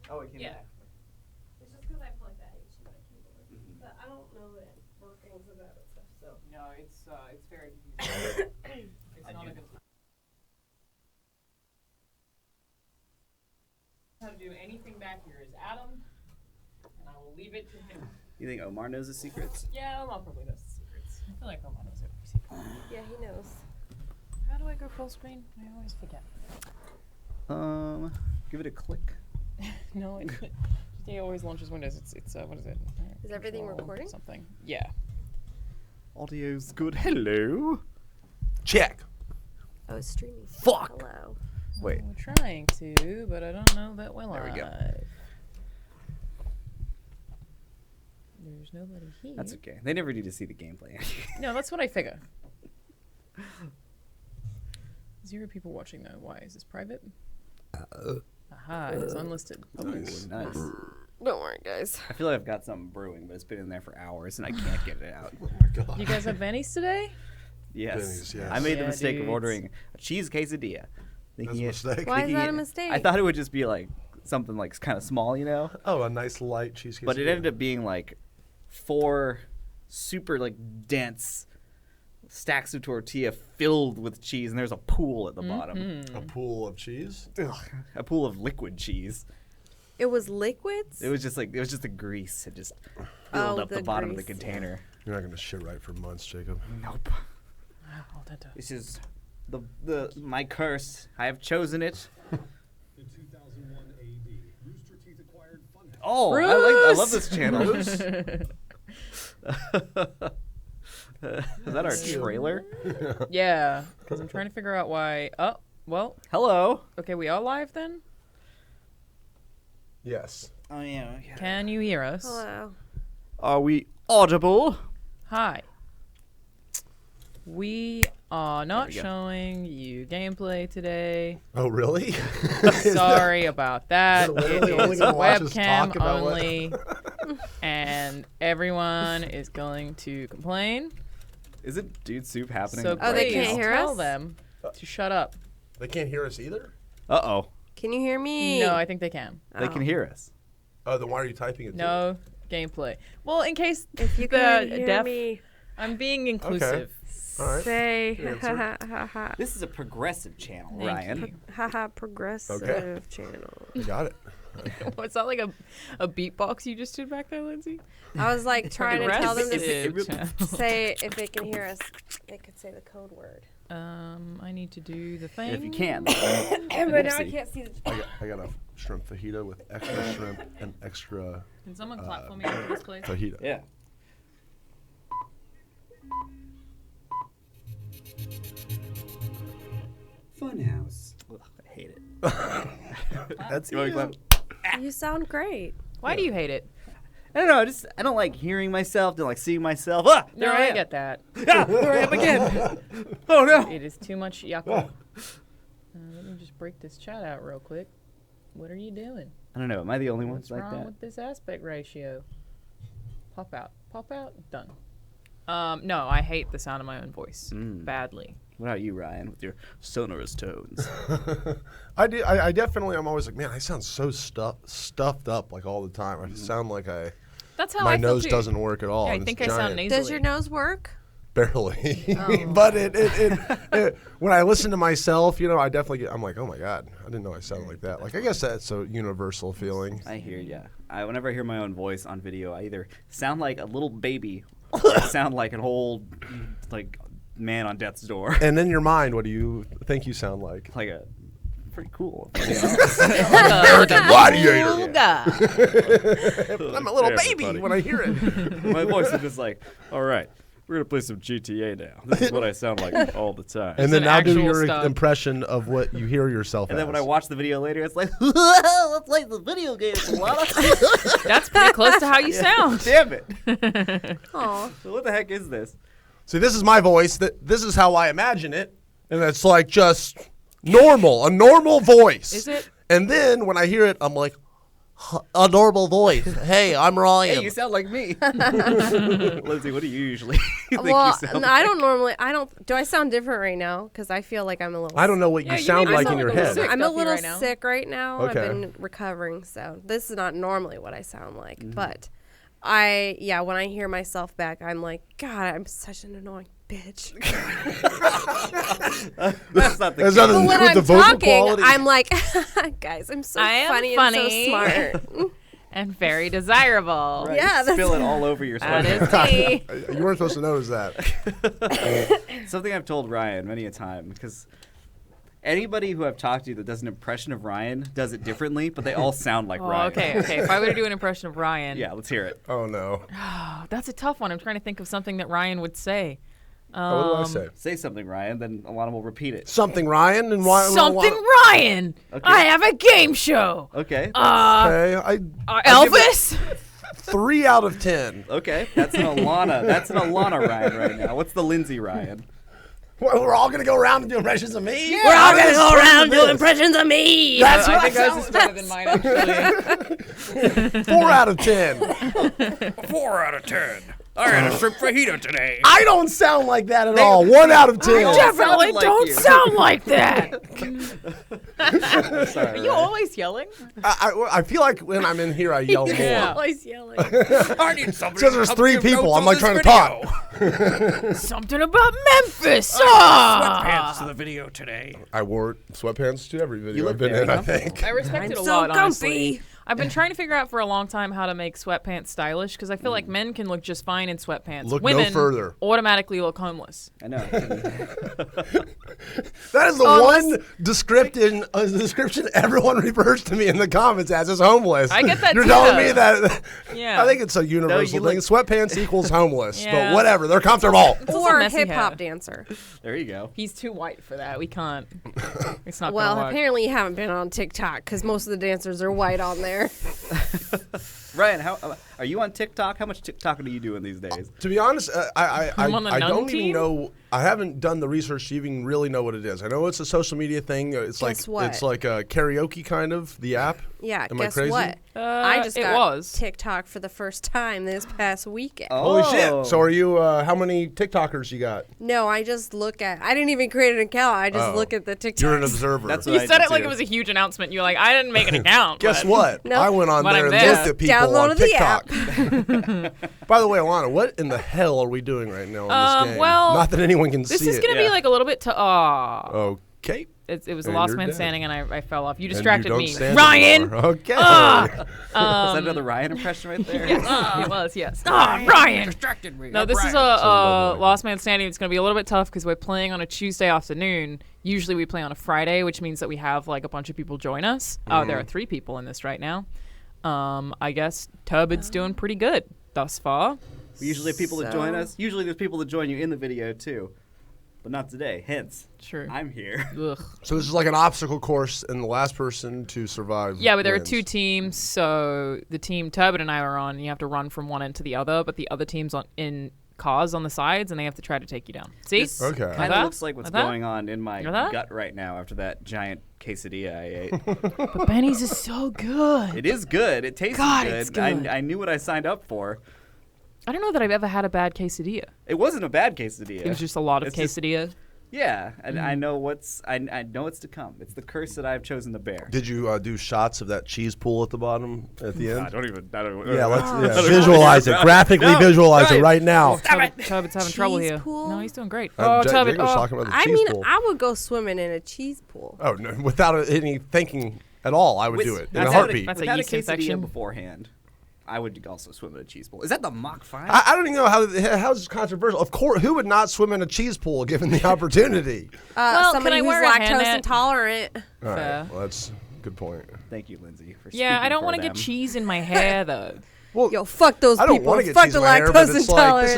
Oh, it came Yeah. back. It's just because I plugged that HDMI cable in. But I don't know the workings of that and stuff, so. No, it's very confusing. It's not a good time. How to do anything back here is Adam, and I will leave it to him. You think Omar knows the secrets? Yeah, Omar probably knows the secrets. I feel like Omar knows every secret. Yeah, he knows. How do I go full screen? I always forget. Give it a click. No, GTA always launches Windows. It's what is it? Is everything Control recording? Something. Yeah. Audio's good. Hello. Check. Oh, it's streaming. Fuck. Hello. Wait. We're trying to, but I don't know that we're live. There we go. There's nobody here. That's okay. They never need to see the gameplay. No, that's what I figure. 0 people watching though. Why is this private? Aha, it is unlisted. Nice. Nice. Don't worry, guys. I feel like I've got something brewing, but it's been in there for hours and I can't get it out. Oh my god. You guys have Benny's today? Yes. Benny's, yes. I made the Yeah, mistake of dudes. ordering a cheese quesadilla. That's a Thinking mistake. Why is thinking that a mistake? I thought it would just be like something like kind of small, you know? Oh, a nice light cheesecake. But it ended up being like 4 super like dense stacks of tortilla filled with cheese, and there's a pool at the bottom. a pool of cheese. Ugh, a pool of liquid cheese. It was liquids? It was just the grease. It just Oh, filled up the the bottom of the grease, yeah. container. You're not gonna shit right for months, Jacob. Nope. Al dente. This is the my curse. I have chosen it. In 2001 AD, Rooster Teeth acquired Funhouse. Oh, I love this channel. Is that our trailer? Yeah, because I'm trying to figure out why. Oh, well, Hello. okay, we are live then? Yes. Oh yeah. Can you hear us? Hello. Are we audible? Hi. We are not we go. showing you gameplay today. Oh, really? Sorry about that. They're literally It only is gonna watch us webcam talk about what- only, and everyone is going to complain. Isn't Dude Soup happening? So Oh, they please can't hear tell us? them to shut up. They can't hear us either. Uh-oh. Can you hear me? No, I think they can. They can hear us. Oh, then why are you typing it? No gameplay. Well, in case If you the can hear deaf, me, I'm being inclusive. All right. say Good ha answer. ha ha ha. This is a progressive channel, Thank Ryan. you. Haha, progressive Okay. channel. You got it. What's that like a beatbox you just did back there, Lindsay? I was like trying to tell them to Progressive. say if they can hear us, they could say the code word. I need to do the thing. If you can. But now I Oopsie. can't see the. I got a shrimp fajita with extra shrimp and extra Can someone clap for me in this place? fajita. Yeah. Funhouse. Ugh, I hate it. That's You want me to clap? You sound great. Why do you hate it? I don't know. I don't like hearing myself. Don't like seeing myself. Ah, there No, I I am. get that. Ah, there I am again. Oh no. It is too much yucca. Let me just break this chat out real quick. What are you doing? I don't know. Am I the only one What's like wrong that? with this aspect ratio? Pop out. Pop out. Done. No, I hate the sound of my own voice badly. What about you, Ryan, with your sonorous tones? I do. I definitely. I'm always like, man, I sound so stuffed up like all the time. I sound like That's how my I feel nose too. doesn't work at all. Yeah, I and think it's I sound giant. nasally. Does your nose work? Barely. Oh. But it when I listen to myself, you know, I definitely get. I'm like, oh my god, I didn't know I sounded like that. Like, I guess that's a universal feeling. I hear ya. Whenever I hear my own voice on video, I either sound like a little baby or I sound like an old, like, man on death's door. And in your mind, what do you think you sound like? Like a pretty cool. Gladiator. Cool guy. I'm a little Hey, baby everybody. when I hear it. My voice is just like, all right, we're gonna play some GTA now. This is what I sound like all the time. And then an now do actual your stuff. impression of what you hear yourself And then when as. I watch the video later, it's like, let's play the video game, Solana. That's pretty close to how you sound. Damn it. Aw. So what the heck is this? See, this is my voice. This is how I imagine it, and it's like just normal, a normal voice. Is it? And then when I hear it, I'm like, a normal voice. Hey, I'm Ryan. Hey, you sound like me. Lindsay, what do you usually think Well, you sound no, I don't normally. I don't. Do I sound different right now? Because I feel like I'm a little. I don't know what Yeah, you you sound make me like sound in like your a head. little sick. I'm a Stuffy little right now. sick right now. Okay. I've been recovering, so this is not normally what I sound like. Mm-hmm. But when I hear myself back, I'm like, God, I'm such an annoying bitch. That's not the There's case. nothing But when with I'm the vocal talking, quality. I'm like, guys, I'm so I am funny, funny. and so smart. And very desirable. Right, Yeah, that's- spill it all over your That sweater. is me. You weren't supposed to notice that. Something I've told Ryan many a time, because anybody who I've talked to that does an impression of Ryan does it differently, but they all sound like Oh, Ryan. okay. If I were to do an impression of Ryan, Yeah, let's hear it. Oh no. oh, that's a tough one. I'm trying to think of something that Ryan would say. Oh, what do I say? Say something, Ryan, then Alana will repeat it. Something, Ryan, and why? Something Ryan. Okay. I have a game show. Okay. Okay, Elvis. 3 out of 10. Okay. That's an Alana. That's an Alana Ryan right now. What's the Lindsay Ryan? We're all gonna go around and do impressions of me. We're all gonna go around doing impressions of me. That's I what think I ours is better than mine, actually. 4 out of 10. 4 out of 10. I had a shrimp fajita today. I don't sound like that at all. 1 out of 10. Definitely sounded like don't you. sound like that. Sorry, Are you Ryan. always yelling? I feel like when I'm in here, I yell more. Yeah. Always yelling. I need somebody Because there's to 3 help give people. notes I'm on like this trying to video. talk. Something about Memphis. Sweatpants to the video today. I wore sweatpants to every video You I've look been very in, I comfortable. think. I respect it a so lot, comfy. honestly. I've been trying to figure out for a long time how to make sweatpants stylish because I feel like men can look just fine in sweatpants. Look no Women further. automatically look homeless. I know. That is the Oh, one description everyone refers to me in the comments as is homeless. I get that You're too, telling though. me that. Yeah. I think it's a universal you thing. Sweatpants equals homeless, Yeah. but whatever. They're comfortable. It's also Or a messy hip hop hair. dancer. There you go. He's too white for that. We can't. It's not Well, gonna work. apparently you haven't been on TikTok because most of the dancers are white on there. Ryan, how are you on TikTok? How much TikTok are you doing these days? To be honest, I I'm on the nun don't team? even know. I haven't done the research to even really know what it is. I know it's a social media thing. It's Guess what? it's like a karaoke kind of the app. Yeah, Am I guess crazy? what? I just it got was. TikTok for the first time this past weekend. Holy Oh. shit! So are you? How many TikTokers you got? No, I just look at. I didn't even create an account. I just Oh. look at the TikTok. You're an observer. That's You what I said did it like too. it was a huge announcement. You're like, I didn't make an account. Guess but- what? No. I went on But there I'm and there. looked at people on Downloaded the TikTok. By the way, Alana, what in the hell are we doing right now in this game? well, Not that anyone can This see is it. gonna be Yeah. like a little bit to Okay. It was the And last you're man dead. standing, and I fell off. You And you distracted don't me, stand Ryan. anymore. Okay. Is that another Ryan impression right there? It was, yes. Ryan distracted me. No, this is a lovely. last man standing. It's going to be a little bit tough because we're playing on a Tuesday afternoon. Usually we play on a Friday, which means that we have like a bunch of people join us. Oh, there are 3 people in this right now. I guess Turbid's doing pretty good thus far. Usually people that join So- us. Usually there's people that join you in the video too, but not today. Hence, Sure. I'm here. Ugh. So this is like an obstacle course, and the last person to survive. Yeah, but there are wins. 2 teams. So the team Turbid and I are on, you have to run from one end to the other, but the other team's in cars on the sides, and they have to try to take you down. See? This Okay. Like kind that? of looks like what's Like that? going on in my Like that? gut right now after that giant quesadilla I ate. But Benny's is so good. It is good. It tastes God, good. it's good. I knew what I signed up for. I don't know that I've ever had a bad quesadilla. It wasn't a bad quesadilla. It was just a lot of It's just- quesadilla. Yeah, and I know I know it's to come. It's the curse that I've chosen to bear. Did you do shots of that cheese pool at the bottom at the end? I don't even. Yeah, let's visualize it. Graphically visualize it right now. Turbid's having trouble Cheese here. pool? No, he's doing great. Oh, Jacob's Turbid. talking about the I cheese mean, pool. I would go swimming in a cheese pool. Oh no! Without any thinking at all, I would do it in a That's heartbeat. That's a Without a yeast quesadilla infection. beforehand, I would also swim in a cheese pool. Is that the Mach 5? I don't even know how this controversial. Of course, who would not swim in a cheese pool given the opportunity? Well, Somebody can I who's wear a hand lactose net? intolerant. All right, Fair. well, that's a good point. Thank you, Lindsay, for Yeah, I speaking don't for want to get them. cheese in my hair though. Well, Yo, fuck those I don't people. want to get Fuck cheese the in my hair, but lactose it's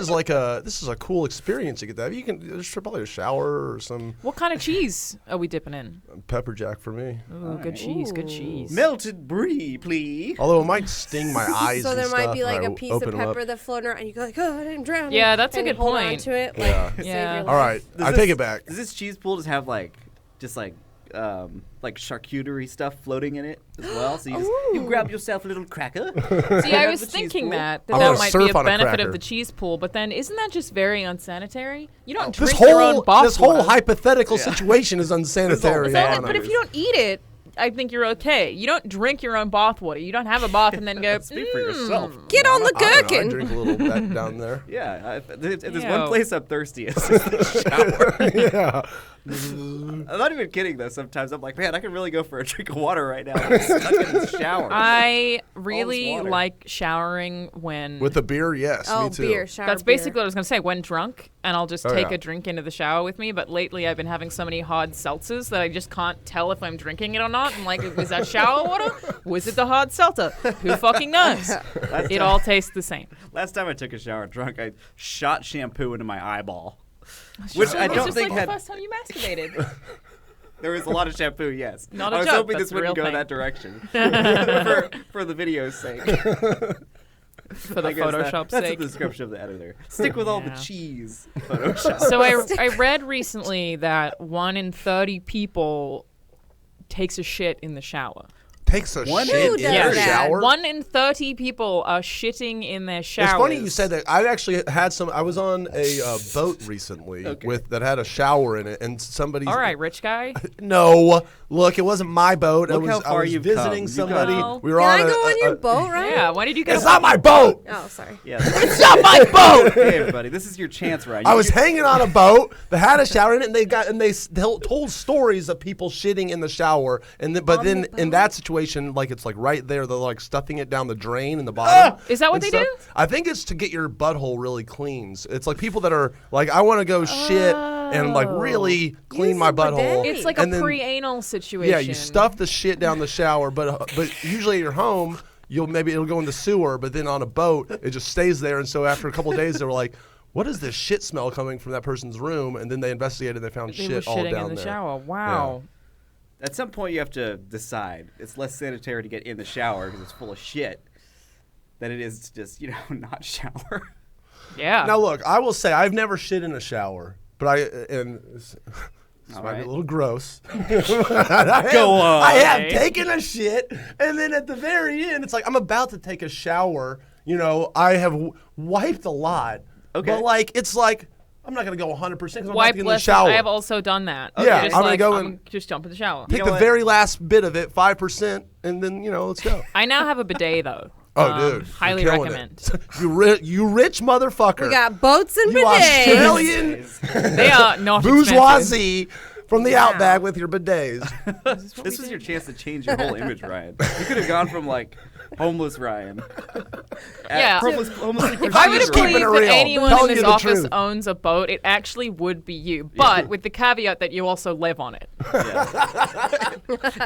like intolerant. this is a cool experience to get that. You can there's probably a shower or some What kind of cheese are we dipping in? pepper jack for me. Ooh, good cheese, good cheese. Melted brie, please. Although it might sting my eyes. So and there might stuff be like when a I piece of open 'em up. pepper that floating around, and you go like, oh, I'm drowning. Yeah, that's a and good hold point. on to it. Like, Yeah. save Yeah. your All life. right, I take it back. Does this cheese pool just have just like charcuterie stuff floating in it as well. So you grab yourself a little cracker. See, I Have was the cheese thinking pool. that I'm that gonna might be surf a on a benefit cracker. of the cheese pool, but then isn't that just very unsanitary? You don't This drink your own whole bathwater. hypothetical situation is unsanitary. bad. But if you don't eat it, I think you're okay. You don't drink your own bathwater. You don't have a bath and then go, Speak for yourself. Get on the I don't know, I gherkin. drink a little bit down there. Yeah, if there's Ew. one place I'm thirsty, it's the shower. Yeah. I'm not even kidding though. Sometimes I'm like, man, I could really go for a drink of water right now. I'm stuck in the shower. I really water. like showering when... With a beer, yes, Oh, me too. beer, shower That's beer. basically what I was going to say. When drunk, and I'll just Oh, take yeah. a drink into the shower with me. But lately, I've been having so many hard seltzers that I just can't tell if I'm drinking it or not. I'm like, was that shower water? Was it the hard seltzer? Who fucking knows? It all tastes the same. Last time I took a shower drunk, I shot shampoo into my eyeball. Which I It's don't just think like had. the first time you masturbated. There was a lot of shampoo, yes. Not a I was joke, hoping that's this the real wouldn't go thing. that direction. for the video's sake. For the I guess Photoshop that's sake. the description of the editor. Stick with all the Yeah. cheese. Photoshop. So I read recently that 1 in 30 people takes a shit in the shower. Takes a One shit Who in does their that? shower. 1 in 30 people are shitting in their showers. It's funny you said that. I actually had some. I was on a boat recently Okay. with that had a shower in it, and somebody. All right, rich guy. No, look, it wasn't my boat. Look how I far was you've visiting come. You've somebody. come. We were Can on I go on your a- boat, right? Yeah, why did you get It's not my boat. Oh, sorry. Yeah. It's not my boat. Hey, everybody, this is your chance, Ryan. I was hanging on a boat that had a shower in it, and they told stories of people shitting in the shower, and but On then the in boat? that situation, like it's like right there, they're like stuffing it down the drain in the bottom. Is that what and they stuff. do? I think it's to get your butthole really clean. It's like people that are like, I want to go shit and like really clean Use my a bidet. butthole. It's like And a then- pre-anal situation. Yeah, you stuff the shit down the shower, but usually at your home, it'll go in the sewer, but then on a boat, it just stays there. And so after a couple of days, they were like, "What is this shit smell coming from that person's room?" And then they investigated, and they found They were shit all shitting down in the there. shower. Wow. At some point, you have to decide. It's less sanitary to get in the shower because it's full of shit than it is to just, not shower. Yeah. Now look, I will say I've never shit in a shower, but this All might be right. a little gross. Go on. I have Okay. taken a shit, and then at the very end, it's like I'm about to take a shower. I have wiped a lot, Okay. but like it's like I'm not gonna go 100% because I'm about Wipe to get in the less. shower. I have also done that. Yeah, Just I'm gonna like, go I'm and- just jump in the shower. Take know the what? very last bit of it, 5%, and then let's go. I now have a bidet though. Oh, dude, Highly you're killing recommend. it. you rich motherfucker. We got boats and you bidets. Australian They are not bourgeoisie from the Wow. outback with your bidets. This was your chance to change your whole image, Ryan. You could have gone from like homeless Ryan. Yeah. Homelessly If I were to just keeping believe it that real. anyone Telling in you this the office truth. owns a boat, it actually would be you. But with the caveat that you also live on it.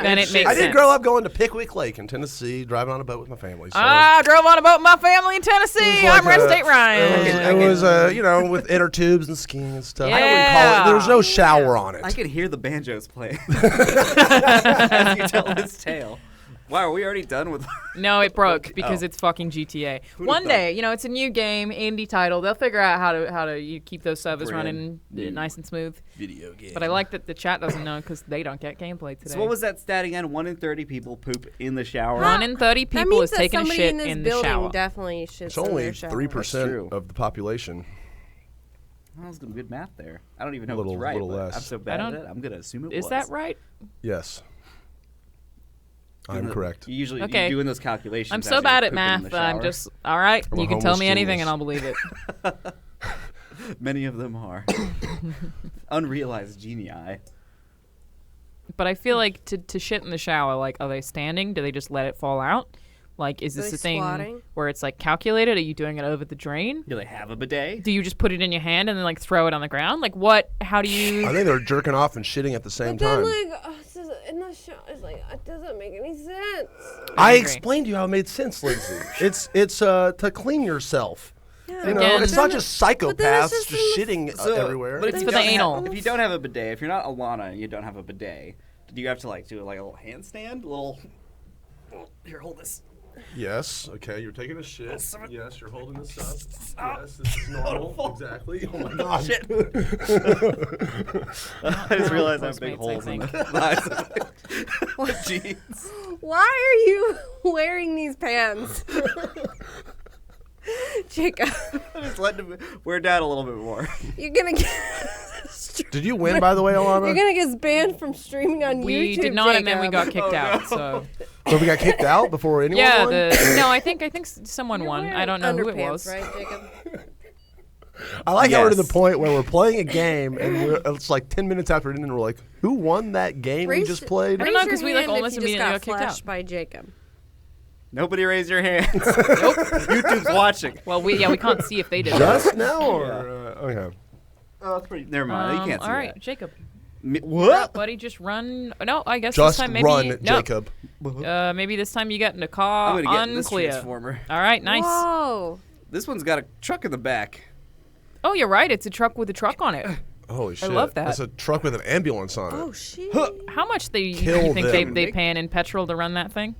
Then it makes I sense. did grow up going to Pickwick Lake in Tennessee, driving on a boat with my family. So I drove on a boat with my family in Tennessee. it was I'm Red like State Ryan. It was, with inner tubes and skiing and stuff. I wouldn't call Yeah. it. There was no shower on it. I could hear the banjos playing as you tell this tale. Wow, are we already done with? No, it broke because Oh. it's fucking GTA. Who'd One have day, it's a new game, indie title. They'll figure out how to you keep those servers Brand running new nice and smooth. video game? But I like that the chat doesn't know because they don't get gameplay today. So what was that stat again? 1 in 30 people poop in the shower. 1 in 30 That people means is that taking a somebody shit in this in the building shower. definitely shits It's in only their shower. 3% true. of the population. That was good math there. I don't even know if Little- it's right. little but less. I'm so bad I at don't- it. I'm gonna assume it Is was. that right? Yes. I'm correct. You usually Okay. you doing those calculations. I'm as so you're bad at pooping in math the that I'm shower. just all right. I'm a You can tell homeless me anything genius. and I'll believe it. Many of them are unrealized genii. But I feel like to shit in the shower, like, are they standing? Do they just let it fall out? Like, is this they a thing squatting? where it's like calculated? Are you doing it over the drain? Do they have a bidet? Do you just put it in your hand and then like throw it on the ground? Like, what? How do I you? think they're jerking off and shitting at the same But then, time. like, it's just in the shower, it's like, it doesn't make any sense. I agree. explained to you how it made sense, Lindsay. It's to clean yourself. Yeah. Again- It's not just But then psychopaths it's just just in shitting So, everywhere. But if It's you for the don't have- anal. if you don't have a bidet, if you're not Alana and you don't have a bidet, do you have to like do like a little handstand? A little. Here, hold this. Yes. Okay, you're taking a shit. Yes, you're holding this up. Yes, this is normal. Exactly. Oh my god. Shit. I just realized I have big Postmates, I holes in think. the thighs of my jeans. Why are you wearing these pants? Jacob, I just let them wear down a little bit more. you're gonna get Did you win, by the way, you're Alana? gonna get banned from streaming on We YouTube. did not, and then we Jacob. got kicked out. So So we got kicked out before anyone yeah, won? no, I think someone You're won. wearing I don't know who it underpants, was. right, Jacob? I like how we're to the Yes. point where we're playing a game, and it's like 10 minutes after it ended, and we're like, who won that game we just played? I don't know, Raise 'cause your we, like, hand if almost you just immediately got got kicked flashed out. by Jacob. Nobody raise your hands. Nope. YouTube's watching. Well, we can't see if they did. Just now? Or, okay. Oh, that's pretty. Never mind. You can't see all right, that. Jacob. What? Buddy, just run. No, I guess Just this time maybe. run, no. Jacob. Maybe this time you get in a car. I'm gonna get this Unclear. transformer. All right, nice. Whoa. This one's got a truck in the back. Oh, you're right. It's a truck with a truck on it. Holy shit. love that. It's a truck with an ambulance on it. Oh shit. How much do you Kill think them. they paying in petrol to run that thing?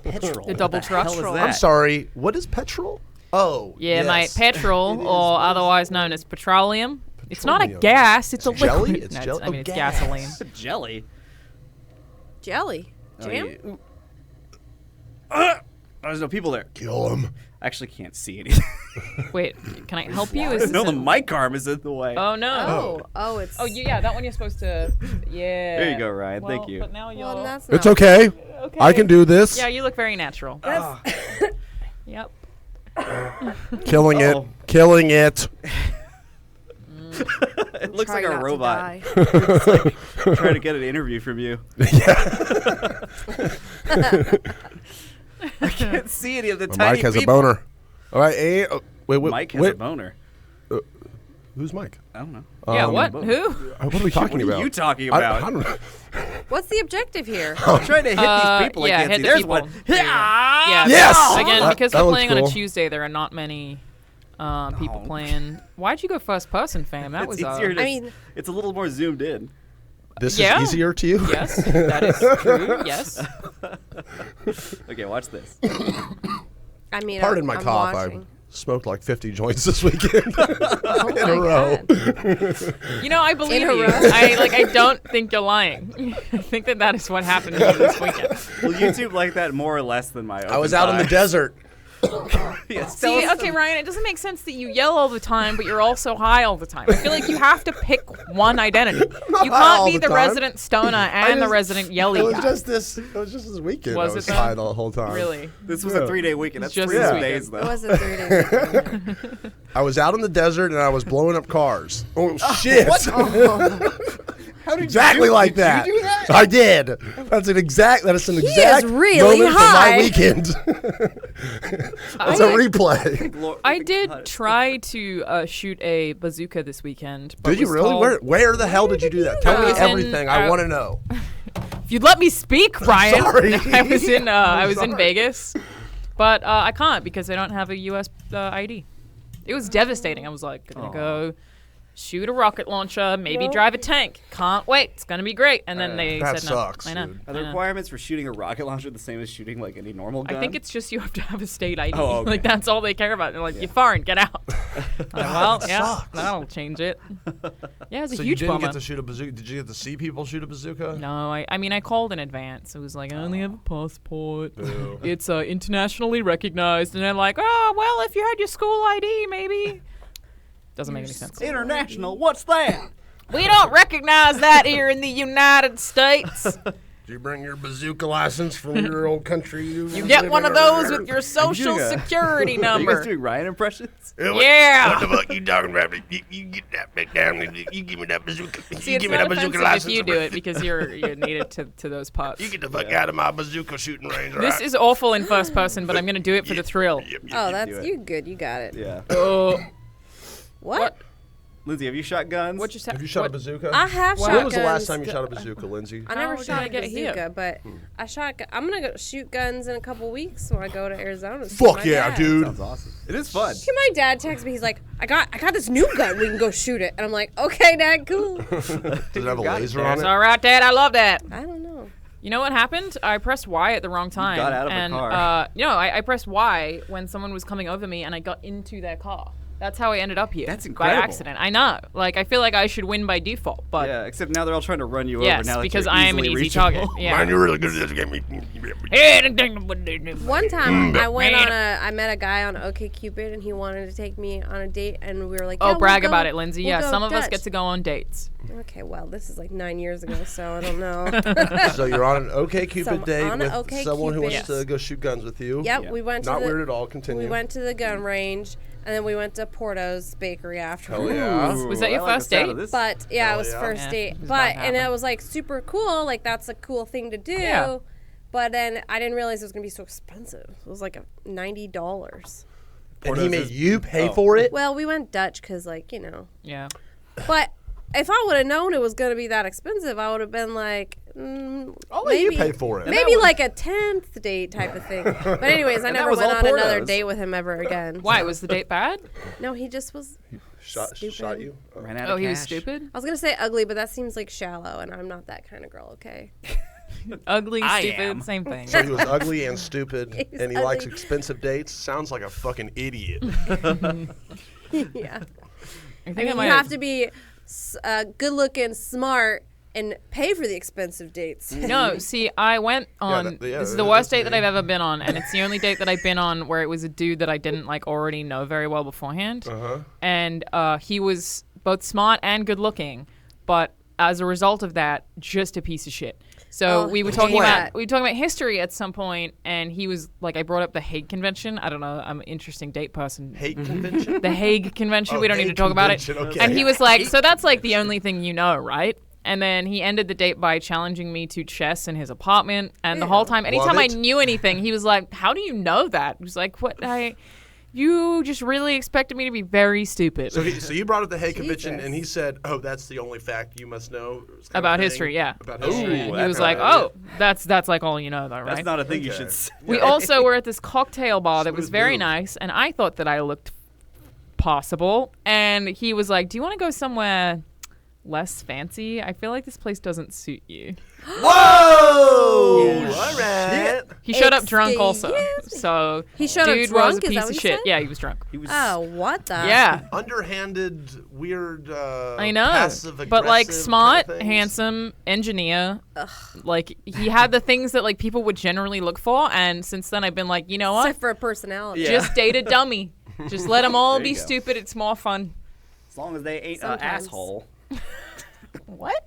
Petrol. The double truck. Hell is I'm that? I'm sorry. What is petrol? Oh, Yeah, yes. mate. Petrol, It is. or otherwise known as petroleum. It's not a Petroleum. gas. It's a It's jelly? liquid. It's No, jelly? I mean, Oh, it's gas. gasoline. Jelly. Jelly. Oh, Jam? yeah. There's no people there. Kill him. I actually can't see anything. Wait, can I help you? Is No, this the a- mic arm is in the way. Oh no. Oh, it's. Oh yeah, that one you're supposed to. Yeah. There you go, Ryan. Thank Well, you. But now you're. Well, that's It's not. okay. okay. I can do this. Yeah, you look very natural. Yep. Killing it. Uh-oh. Killing it. It looks Try like a not to robot. die. Trying to get an interview from you. I can't see any of the My tiny Mike has a people. boner. All right. Wait. Mike has wait. a boner. Who's Mike? I don't know. Yeah. Um, What? both. Who? What are we talking What are about? you talking I about? don't know. What's the objective here? I'm trying to hit these people. yeah, I can't hit see. the There's people. one. There you go. Yeah. Yes! Again, That- because that we're looks playing on cool. a Tuesday, there are not many people No. playing. Why'd you go first person, fam? That It's was easier to, I mean- it's a little more zoomed in. This Yeah. is easier to you? Yes, that is true. Yes. Okay, watch this. I mean, Pardon my I'm cough. watching. I smoked like 50 joints this weekend Oh in my a row. God. You know, I believe a you. row. I don't think you're lying. I think that is what happened to you this weekend. Well, YouTube like that more or less than my. I was out in the desert. Yes, See, okay, Ryan, it doesn't make sense that you yell all the time, but you're also high all the time. I feel like you have to pick one identity. You high all can't be the the time. resident stoner and the just- resident yelly It was guy. just this. It was just this weekend. Was I was it though? high the whole time. Really? This was a 3-day weekend. That's Just 3 this days It though. was a 3 day. I was out in the desert and I was blowing up cars. Oh shit! How did Exactly like that. Did you do that? I did. That's an exact is really moment high. from my weekend. That's a replay. I did try to shoot a bazooka this weekend. But Did you was really? told- Where the hell did you do that? Tell I me was in- everything. I want to know. If you'd let me speak, Ryan. Sorry. I was in sorry. Vegas, but I can't because I don't have a U.S. ID. It was devastating. I was like, gonna go shoot a rocket launcher, maybe drive a tank. Can't wait. It's gonna be great. And then they That said no. sucks, I know. dude. Are the I know. requirements for shooting a rocket launcher the same as shooting like any normal gun? I think it's just you have to have a state ID. Oh, okay. Like that's all they care about. They're like, you're foreign, get out. I'm like, well, that yeah, sucks. that'll change it. Yeah, it was a So you huge didn't bummer. get to shoot a bazooka? Did you get to see people shoot a bazooka? No, I mean I called in advance. It was like I only have a passport. Boo. It's internationally recognized, and they're like, oh well, if you had your school ID, maybe. Doesn't make any sense. international. What's that? We don't recognize that here in the United States. Did you bring your bazooka license from your old country? You get one of those with your social doing a- security Are you guys number. doing Ryan impressions? Yeah. What the fuck you talking about? You get that back down. You give me that bazooka. See, You it's give me not that bazooka offensive if license. you do it because you're needed to those parts. You get the fuck out of my bazooka shooting range. This right? is awful in first person, but I'm gonna do it for the thrill. Oh, that's it. you. Good, you got it. Yeah. Oh, What? Lindsay, have you shot guns? what just Have you shot a bazooka? I have shot When was the last guns. time you shot a bazooka, Lindsay? I never How did shot I a get here? bazooka, but I shot. I'm gonna go shoot guns in a couple weeks when I go to Arizona. to see Fuck my yeah, dad. dude. Sounds awesome. It is fun. My dad texts me. He's like, I got this new gun. We can go shoot it. And I'm like, okay, Dad, cool. Does it have a got it laser there. on It's it? all right, Dad. I love that. I don't know. You know what happened? I pressed Y at the wrong time. got out of the and, car. I pressed Y when someone was coming over me, and I got into their car. That's how I ended up here. That's By incredible. accident. I know. Like, I feel like I should win by default, but Yeah, except now they're all trying to run you yes, over. Now that because you're I am an easily easy reachable. target. Yeah. Man, you're really good at this game. One time I met a guy on OkCupid and he wanted to take me on a date and we were like, Oh, yeah, brag we'll about go- it, Lindsay. we'll Yeah, go some of us Dutch. get to go on dates. Okay, well, this is like 9 years ago, so I don't know. So you're on an OkCupid Some- date on an with someone who OkCupid. wants to go shoot guns with you. Yep, Yeah. we went to Not the, weird at all. Continue. we went to the gun range and then we went to Porto's Bakery after. Hell yeah. Ooh, Was that your I like first the sound date? of this. But yeah, Hell it was yeah. first Yeah, date. it was But about to and it happen. was like super cool. Like that's a cool thing to do. Yeah. But then I didn't realize it was gonna be so expensive. It was like $90. And he Porto's made is- you pay oh. for it? Well, we went Dutch because like Yeah. But if I would have known it was gonna be that expensive, I would have been like, I'll let you maybe pay for it. maybe like a 10th date type of thing. But anyways, I that never was went all on another Porto's. date with him ever again. Why? Was the date bad? No, he just was. Shot Stupid. you? Oh. Ran out Oh, of he was cash. stupid? I was gonna say ugly, but that seems like shallow, and I'm not that kind of girl. Okay. Ugly, I stupid, am. same thing. So he was ugly and stupid, He's and he likes ugly. expensive dates? Sounds like a fucking idiot. Yeah. I I think mean, I you might have to be good looking, smart, and pay for the expensive dates. No, see, I went on. This is the worst date that I've ever been on, and it's the only date that I've been on where it was a dude that I didn't like already know very well beforehand. And he was both smart and good looking, but as a result of that, just a piece of shit. So Oh, we were I talking hate about that. history at some point, and he was like, I brought up the Hague Convention. I don't know, I'm an interesting date person. Hate convention? The Hague Convention. Oh, we don't need to Hague talk about it. Convention, okay. And he was like, so that's like the only thing you know, right? And then he ended the date by challenging me to chess in his apartment. And the whole time, anytime I it. knew anything, he was like, how do you know that? He was like, you just really expected me to be very stupid. So you brought up the Hague Convention, Jesus. and he said, "Oh, that's the only fact you must know kind of About thing." history, yeah. About Ooh, history. he that's was not like, an idea. oh, that's like all you know, though, right? That's not a thing you Okay. should say. We also were at this cocktail bar that was Smooth very move. nice, and I thought that I looked possible. And he was like, do you want to go somewhere less fancy? I feel like this place doesn't suit you. Whoa! Yeah. All right. He showed up drunk also. Excuse me. So He showed up dude drunk? was a Is that piece what of you shit. said? Yeah, he was drunk. He was. Oh, what the? Yeah. Underhanded, weird. I know. Passive, But like aggressive smart, kind of things. handsome, engineer. Like he had the things that like people would generally look for, and since then I've been like, you know what? Except for a personality. Yeah. Just date a dummy. Just let them all There be you go. stupid. It's more fun. As long as they ain't an Sometimes. asshole. What?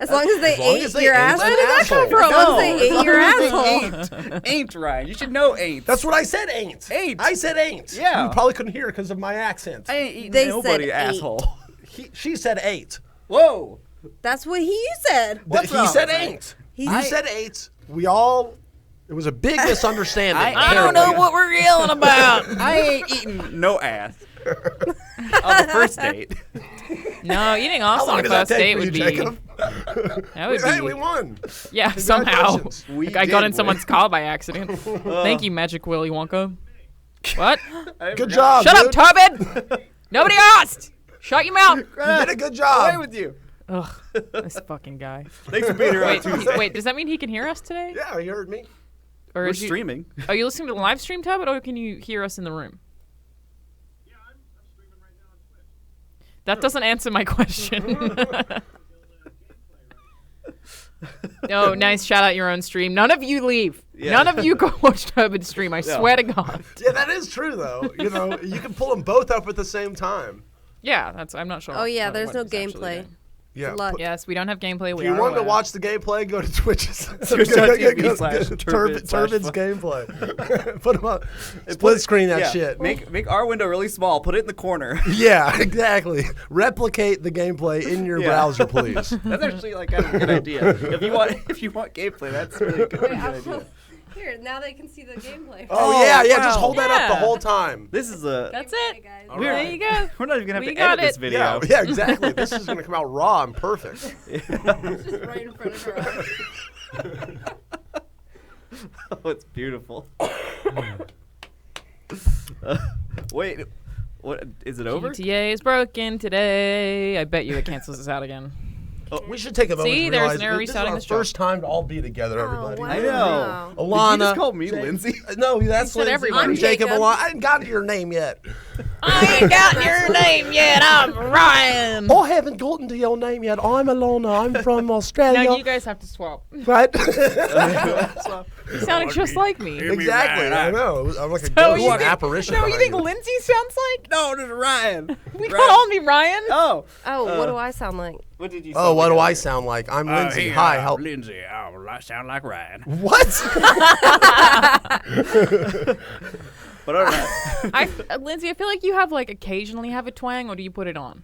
As long as they long ate as they your ate ass. an Where did that come asshole. from? As long as No, they ate your asshole. Ain't Ryan. You should know ain't. That's what I said. Ain't. Ain't. I said ain't. Yeah. You probably couldn't hear because of my accent. I ain't eating They nobody, said asshole. She said eight. Whoa. That's what he said. What's he wrong said with that? ain't. He You said eight. We all. It was a big misunderstanding. I don't know what we're yelling about. I ain't eating no ass. On the first date. No, eating ass How on long the does that first take date for you, would be. Jacob? That would Hey, be. we won. Yeah, somehow. Congratulations. We Like, I got did in someone's car by accident. Thank you, Magic Willy Wonka. What? Good job. Shut dude. up, Tobin! Nobody asked! Shut your mouth! You did a good job. Away with you. Ugh, this fucking guy. Thanks for being here on Wait, Tuesday. wait, does that mean he can hear us today? Yeah, you heard me. Or We're is you, streaming. are you listening to the live stream, Tobin, or can you hear us in the room? Yeah, I'm streaming right now on Twitch. That doesn't answer my question. Oh, nice. Shout out your own stream. None of you leave. Yeah. None of you go watch Tobin's stream. I swear to God. Yeah, that is true though. You know, you can pull them both up at the same time. Yeah, I'm not sure. Oh yeah, what there's no he's actually gameplay. doing. Yeah. Luck. Yes, we don't have gameplay. If We you are want to aware. watch the gameplay, go to Twitch's. Twitch.tv/Turbid/fun. Turbid's gameplay. Put them up. Split screen that Yeah, shit. Make our window really small. Put it in the corner. Yeah, exactly. Replicate the gameplay in your Yeah. browser, please. That's actually like kind of a good idea. If you want gameplay, that's really good. Wait, good I'll- idea. Here, now they can see the gameplay. Oh, yeah, just wow. hold that up the Yeah. whole time. This is a. That's Hey, it. guys. We're, There you go. We're not even gonna have We to got edit this it. video. Yeah, exactly. This is gonna come out raw and perfect. It's just right in front of her eyes. Oh, it's beautiful. Wait, what? Is it over? GTA is broken today. I bet you it cancels us out again. We should take a moment See, to there's realize Nara this is restarting our this job. first time to all be together, everybody. wow. I know. Alana. Did you just call me Lindsay? No, that's said Lindsay. everybody. I'm Jacob. Jacob. Alana. I ain't gotten your name yet. I ain't gotten your name yet. I'm Ryan. I haven't gotten to your name yet. I'm Alana. I'm from Australia. Now you guys have to swap. Right? You sounded just like me. Exactly. I know. I'm like a So ghost you think- apparition. No, you behind think Lindsay sounds like? No, this is Ryan. We call me Ryan. Oh. Oh, what do I sound like? What did you Oh, what do I say? sound like? I'm Lindsay. Hi. How? Lindsay. Oh, I sound like Ryan. What? But all right. Lindsay, I feel like you have like occasionally have a twang, or do you put it on?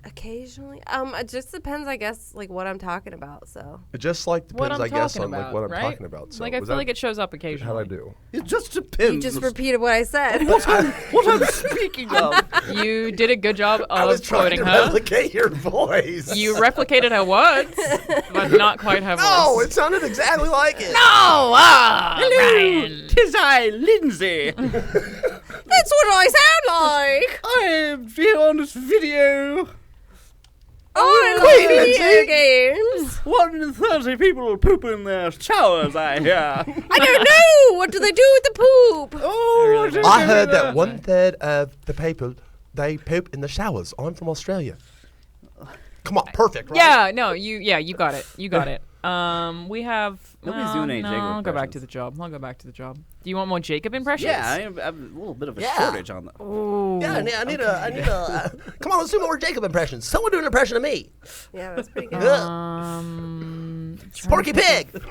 Occasionally. It just depends, I guess, like what I'm talking about. So. It just like What depends, I'm I guess, talking on about, like what I'm right? talking about. So Like I was feel that- like it shows up occasionally. How'd I do? It just depends. You just repeated what I said. what I'm speaking of. You did a good job I was of trying quoting to her. replicate your voice. You replicated her words, but not quite her No, voice. it sounded exactly like it. Ryan. Tis I, Lindsay. That's what I sound like. I am here on this video. Oh, I Queen love Lindsay. video games. 130 people poop in their showers, I hear. I don't know. What do they do with the poop? Oh, I heard that 1/3 of the people they poop in the showers. I'm from Australia. Come on, perfect. Right? Yeah, no, you got it. You got it. We have. Nobody's well, doing any no, Jacob I'll go back to impressions. the job. I'll go back to the job. Do you want more Jacob impressions? Yeah, I have a little bit of a Yeah. shortage on that. Ooh. Yeah, I need a. Come on, let's do more Jacob impressions. Someone do an impression of me. Yeah, that's pretty good. Porky Pig. What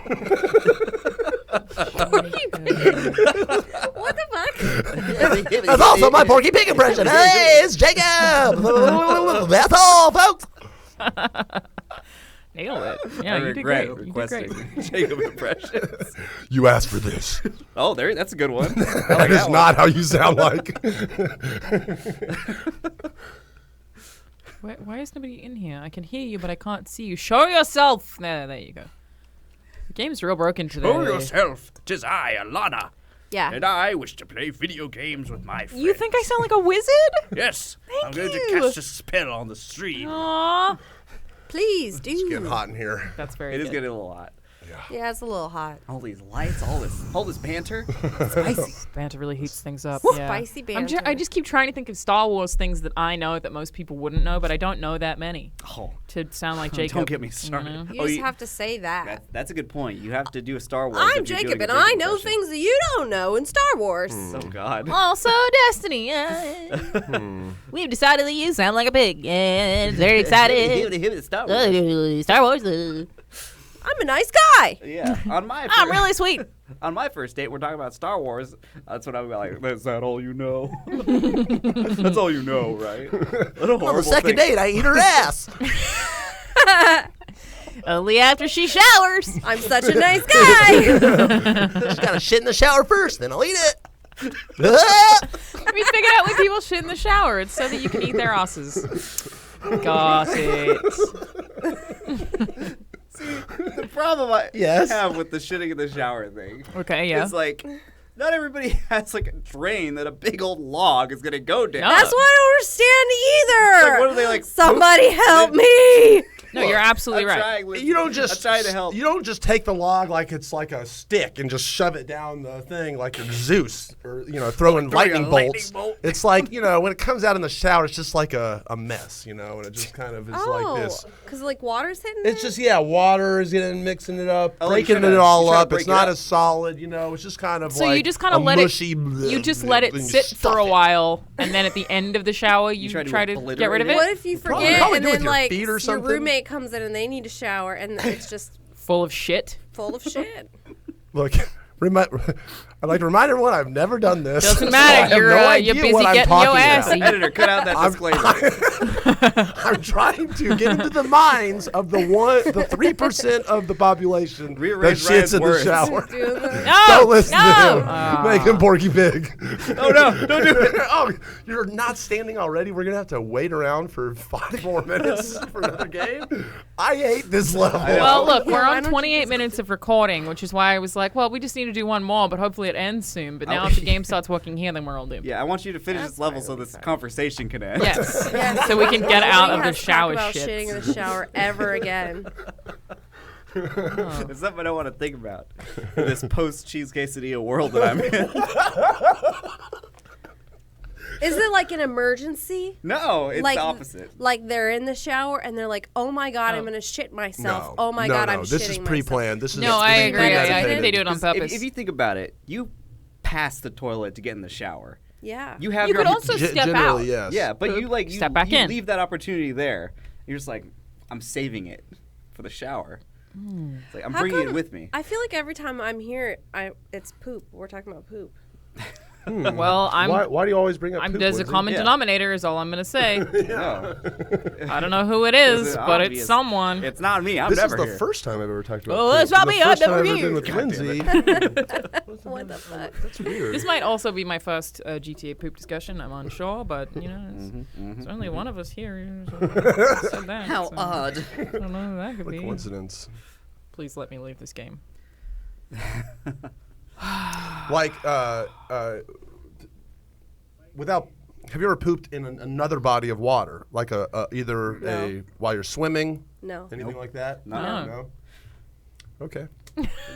the fuck? That's also my Porky Pig impression. Hey, it's Jacob. That's all, folks. Nailed it. Yeah, I you did regret great. You did great. requesting Jacob impressions. You asked for this. Oh, that's a good one. I like That is that not how you sound like. Why is nobody in here? I can hear you, but I can't see you. Show yourself. There you go. The game's real broken today. Show yourself. 'Tis I, Alana. Yeah. And I wish to play video games with my friends. You think I sound like a wizard? Yes. I'm going to you. cast a spell on the stream. Aww. Please do. It's getting hot in here. That's very It good. is getting a little hot. Yeah, it's a little hot. All these lights, all this banter. Spicy. Banter really heats things up. Yeah. Spicy I banter. just keep trying to think of Star Wars things that I know that most people wouldn't know, but I don't know that many Oh, to sound like Jacob. don't get me started. know? You just have to say that. That's a good point. You have to do a Star Wars. I'm if you're Jacob, doing and a I Jacob know impression. things that you don't know in Star Wars. Oh God. Also, Destiny. We've decided that you sound like a pig, and very excited. Star Wars. Star Wars. I'm a nice guy. Yeah. On my I'm really sweet. on my first date, we're talking about Star Wars. That's what I'm like. Is that all you know? That's all you know, right? What a On horrible the second thing. date, I eat her ass. Only after she showers. I'm such a nice guy. She's got to shit in the shower first, then I'll eat it. We figured out when people shit in the shower. It's so that you can eat their asses. Got it. The problem I Yes? have with the shitting in the shower thing Okay, yeah. is like, not everybody has like a drain that a big old log is gonna go down. No. That's what I don't understand either. Like, what are they like? Somebody help me. No, you're absolutely I'm right. trying, Lindsay. You don't just I'm trying to help. You don't just take the log like it's like a stick and just shove it down the thing like you're Zeus or throwing lightning a lightning bolts. bolt. It's like when it comes out in the shower, it's just like a mess, and it just kind of is like this. because like water's hitting It's it? just water is getting mixing it up, Oh, you breaking tryna- it all you tryna up. break It's it not up? as solid, It's just kind of So like you just kind of a let mushy it. You just let it and you sit stuff for a it. while, and then at the end of the shower, you try to try to get obliterate rid of it? it. What if you Probably- forget probably and do it then with your like feet or your something. roommate comes in and they need a shower and it's just Full of shit. full of shit? Look, I'd like to remind everyone I've never done this. Doesn't so matter, I have you're, no you're idea busy what I'm getting your talking ass about. eaten. Editor, cut out that disclaimer. I'm trying to get into the minds of the 3% of the population that Rearrange shits Ryan's in the words. shower. Doing the- No, Don't listen no. to him. Make him Porky Pig. Oh no! Don't do it. Oh, you're not standing already? We're going to have to wait around for 5 more minutes for another game? I hate this level. Well, look, we're Why on don't you 28 just- minutes of recording, which is why I was like, well, we just need to do one more, but hopefully it ends soon, but now if the game starts working here, then we're all doomed. Yeah, I want you to finish this level so this conversation can end. Yes. So we can get out We of the have to shower talk about shit. shitting in the shower ever again. It's something I don't want to think about in this post cheese quesadilla world that I'm in. Is it like an emergency? No, it's like the opposite. Like they're in the shower and they're like, "Oh my god, I'm gonna shit myself. No. Oh my no, god, no. I'm This shitting is myself." pre-planned. This is No, I this is agree. I think premeditated. they do it on 'Cause purpose. if you think about it, you pass the toilet to get in the shower. Yeah. You have You your could also step out. Generally, yes. yeah, but you like Step back you in. leave that opportunity there. You're just like, I'm saving it for the shower. It's like I'm How bringing it come- with me. I feel like every time I'm here, it's poop. We're talking about poop. Well, Why do you always bring up poop, there's a Lindsay? common Yeah. denominator is all I'm gonna say. No, I don't know who it is, It's but obvious. it's someone. it's not me. I'm This is never the here. first time I've ever talked about Oh, poop. it's not The me, I've first time never I've ever here. been with God damn Lindsay. What the fuck? That's weird. This might also be my first GTA poop discussion. I'm unsure, but you know, it's only one of us here. who said that, How so odd. I don't know who that could What a be. coincidence. Please let me leave this game. Like, without. Have you ever pooped in another body of water, like either No. while you're swimming, No. anything like that? No. No. Okay.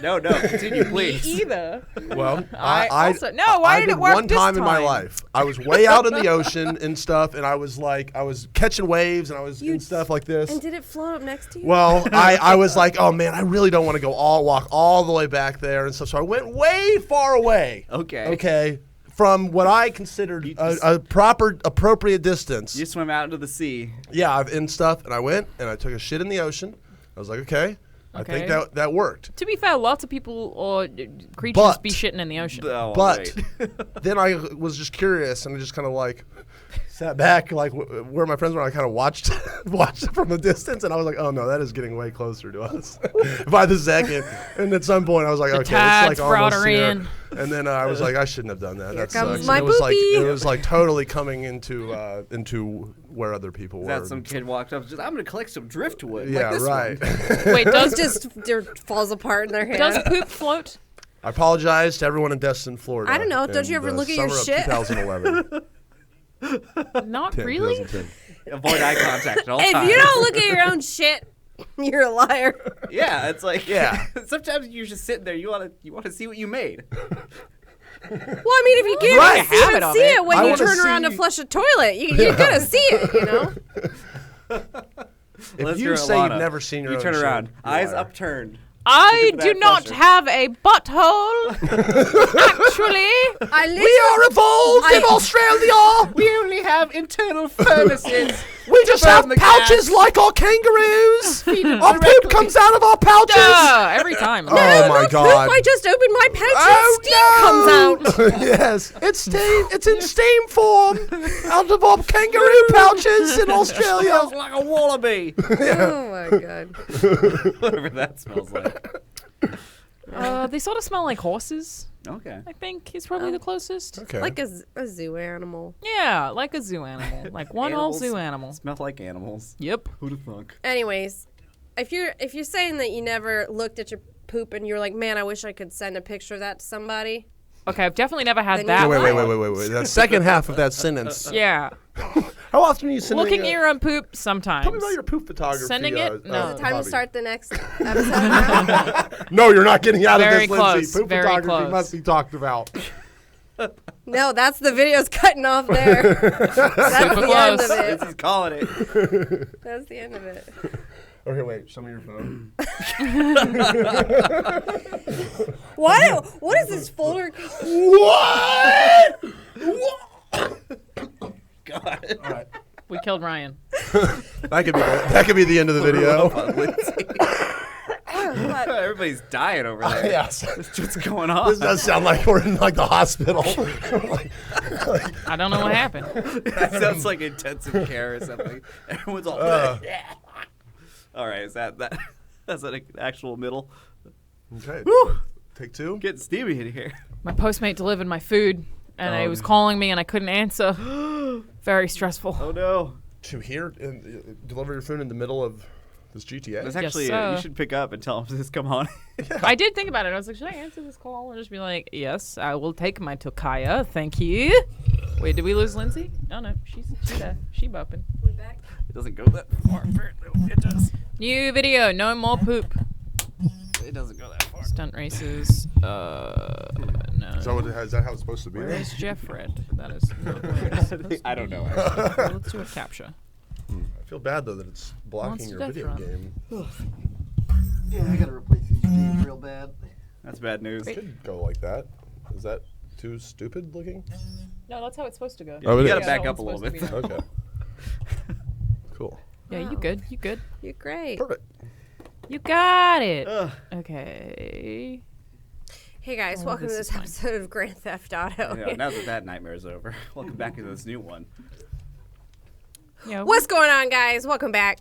No, continue, please. Either. Well, I I also- no, why I did it work one this time in my time? life. I was way out in the ocean and stuff, and I was catching waves and I was in stuff like this. And did it float up next to you? Well, I was like, oh man, I really don't want to walk all the way back there and stuff. So I went way far away. Okay. Okay. From what I considered a proper, appropriate distance. You swim out into the sea. Yeah, and stuff. And I went and I took a shit in the ocean. I was like, okay. I think Okay. that worked. To be fair, lots of people or creatures But- be shitting in the ocean. Oh, But wait. then I was just curious and I just kind of like sat back like where my friends were. I kind of watched it from a distance and I was like, oh no, that is getting way closer to us by the second. And at some point I was like, okay, tides it's like almost brought her here. in. And then I was like, I shouldn't have done that. That comes sucks. my And it poopy. was like totally coming into where other people were. That some kid walked up, just I'm gonna collect some driftwood. yeah, like this right. One. Wait, does just falls apart in their hand. does poop float? I apologize to everyone in Destin, Florida. I don't know. Don't in you ever the look at your summer of shit? 2011. Not 10, really. 2010. Avoid eye contact at all If times. you don't look at your own shit, you're a liar. Yeah, it's like Yeah. sometimes you're just sitting there. You wanna see what you made. Well, I mean, if you can't Right. even see Habit it, of see it. it when I you wanna turn around to see- flush a toilet. You're gonna see it, you know. If Unless you you're say Alana. you've never seen your You own turn shit, around, you're a eyes liar. upturned. I Look at do that not flusher. have a butthole. Actually, I We are evolved in Australia. We only have internal furnaces. We just burn have the pouches gas. like our kangaroos. Our poop directly. comes out of our pouches. every time. Oh my Poop, god. I just opened my pouch Oh, and steam comes out. Yes, it's in steam form out of our kangaroo pouches in Australia. Smells like a wallaby. Oh my god. Whatever that smells like. They sort of smell like horses. Okay. I think is probably the closest. Okay. Like a zoo animal. Yeah, like a zoo animal, like one whole Animals zoo animal. Smell like animals. Yep. Who'd have thunk? Anyways, if you're saying that you never looked at your poop and you're like, man, I wish I could send a picture of that to somebody. Okay, I've definitely never had Then that. you- Wait. That second half of that sentence. Yeah, How often are you sending? looking at your own poop sometimes. Tell me about your poop photography. Sending it? No. Is it time hobby. to start the next episode now? No, you're not getting out Very of this, Lindsay. close, Poop very photography close. must be talked about. No, that's the video's cutting off there. That's Super the end close. of it. He's calling it. That's the end of it. Okay, wait. Show me your phone. What is this folder? What? God. All right. We killed Ryan. That could be the end of the video. What? Everybody's dying over there. Yes. What's going on? This does sound like we're in like the hospital. I don't know what happened. That sounds like intensive care or something. Everyone's all. All right, is that that's an actual middle? Okay. Take two. Getting steamy in here. My Postmate delivered my food, and he was calling me, and I couldn't answer. Very stressful. Oh no. To here, deliver your food in the middle of. This GTA. That's Yes, actually sir. you should pick up and tell him this. Come on. I did think about it. I was like, should I answer this call and just be like, yes, I will take my Tokaya. Thank you. Wait, did we lose Lindsay? Oh, no. She's there. She bopping. We back? It doesn't go that far. Apparently, it does. New video. No more poop. It doesn't go that far. Stunt races. No. Is that how it's supposed to be? Where's Jeff Red? That is not where it's supposed to I don't be. know. Actually. Well, let's do a capture. I feel bad though that it's blocking Monster your Death video Run. game. Yeah, I gotta replace these games real bad. That's bad news. Could go like that. Is that too stupid looking? No, that's how it's supposed to go. Oh, it You gotta is. back Yeah, up a it's little supposed to bit. be. Okay. Cool. Yeah, you Wow. good. You good. You're great. Perfect. You got it. Ugh. Okay. Hey guys, Oh, welcome to this this is fine. episode of Grand Theft Auto. Yeah, now that nightmare is over, welcome back to this new one. Yeah. What's going on, guys? Welcome back.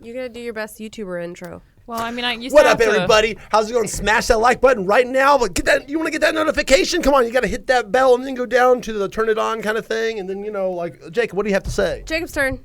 You gotta do your best YouTuber intro. Well, I mean, I used What to up, have to- everybody? How's it going? Smash that like button right now. But get that. You want to get that notification? Come on, you got to hit that bell and then go down to the turn it on kind of thing. And then like Jacob, what do you have to say? Jacob's turn.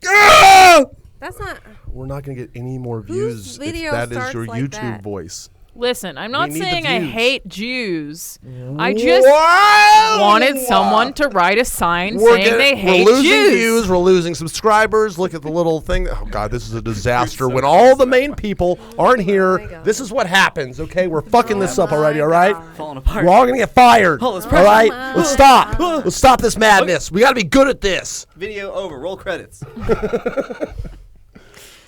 Ah! That's not. We're not gonna get any more Whose views video if that is starts your like YouTube that? voice. Listen, I'm not We need the saying I views. hate Jews. I just Wow! wanted someone to write a sign We're saying they hate we're losing Jews. views. We're losing subscribers. Look at the little thing. Oh God, this is a disaster. When all the main people aren't my here, God. this is what happens. Okay, we're fucking this up my already. All right. God. Falling apart. We're all gonna get fired. Oh, let's all press right, my let's stop. God. Let's stop this madness. We gotta be good at this. Video over. Roll credits.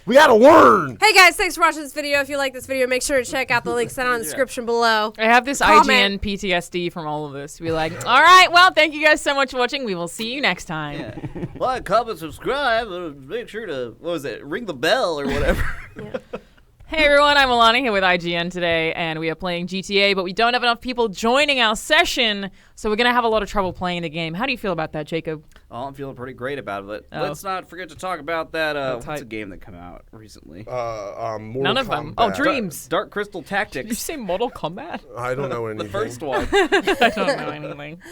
We gotta learn. Hey guys, thanks for watching this video. If you like this video, make sure to check out the links down in the description below. I have this Comment. IGN PTSD from all of this. Be like, all right, well, thank you guys so much for watching. We will see you next time. Yeah. Like, comment, subscribe. Make sure to ring the bell or whatever. Hey everyone, I'm Alana here with IGN today, and we are playing GTA, but we don't have enough people joining our session, so we're gonna have a lot of trouble playing the game. How do you feel about that, Jacob? Oh, I'm feeling pretty great about it. Oh. Let's not forget to talk about that. That's What's a hype. game that came out recently? Mortal None of them. Kombat. Oh, Dreams. Dark Crystal Did you Tactics. say Mortal Kombat? I don't know anything. The first one. I don't know anything.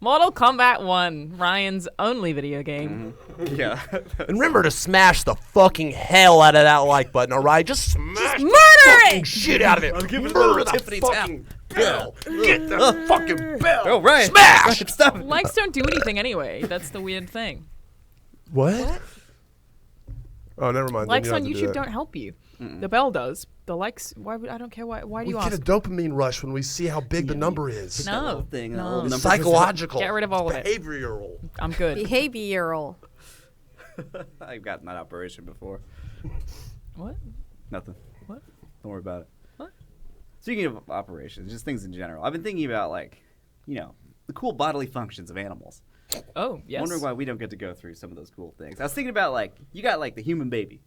Mortal Kombat 1, Ryan's only video game. Yeah. And remember to smash the fucking hell out of that like button. All right, just smash Murder the fucking it! shit out of it. give it a Murder little the tippity fucking bell. Get the fucking bell. Oh, right. Smash! Right, stop it. Likes don't do anything anyway. That's the weird thing. What? Oh, never mind. then Likes you on don't have to do YouTube that. don't help you. The bell does. The likes, why would I don't care why do We you get a ask? dopamine rush when we see how big the number is. That little No. thing, No. little It's number. psychological. Get rid of all of it. Behavioral. I'm good. Behavioral. I've gotten that operation before. What? Nothing. What? Don't worry about it. What? Speaking of operations, just things in general, I've been thinking about, like, the cool bodily functions of animals. Oh, yes. Wondering why we don't get to go through some of those cool things. I was thinking about, like, you got, like, the human baby.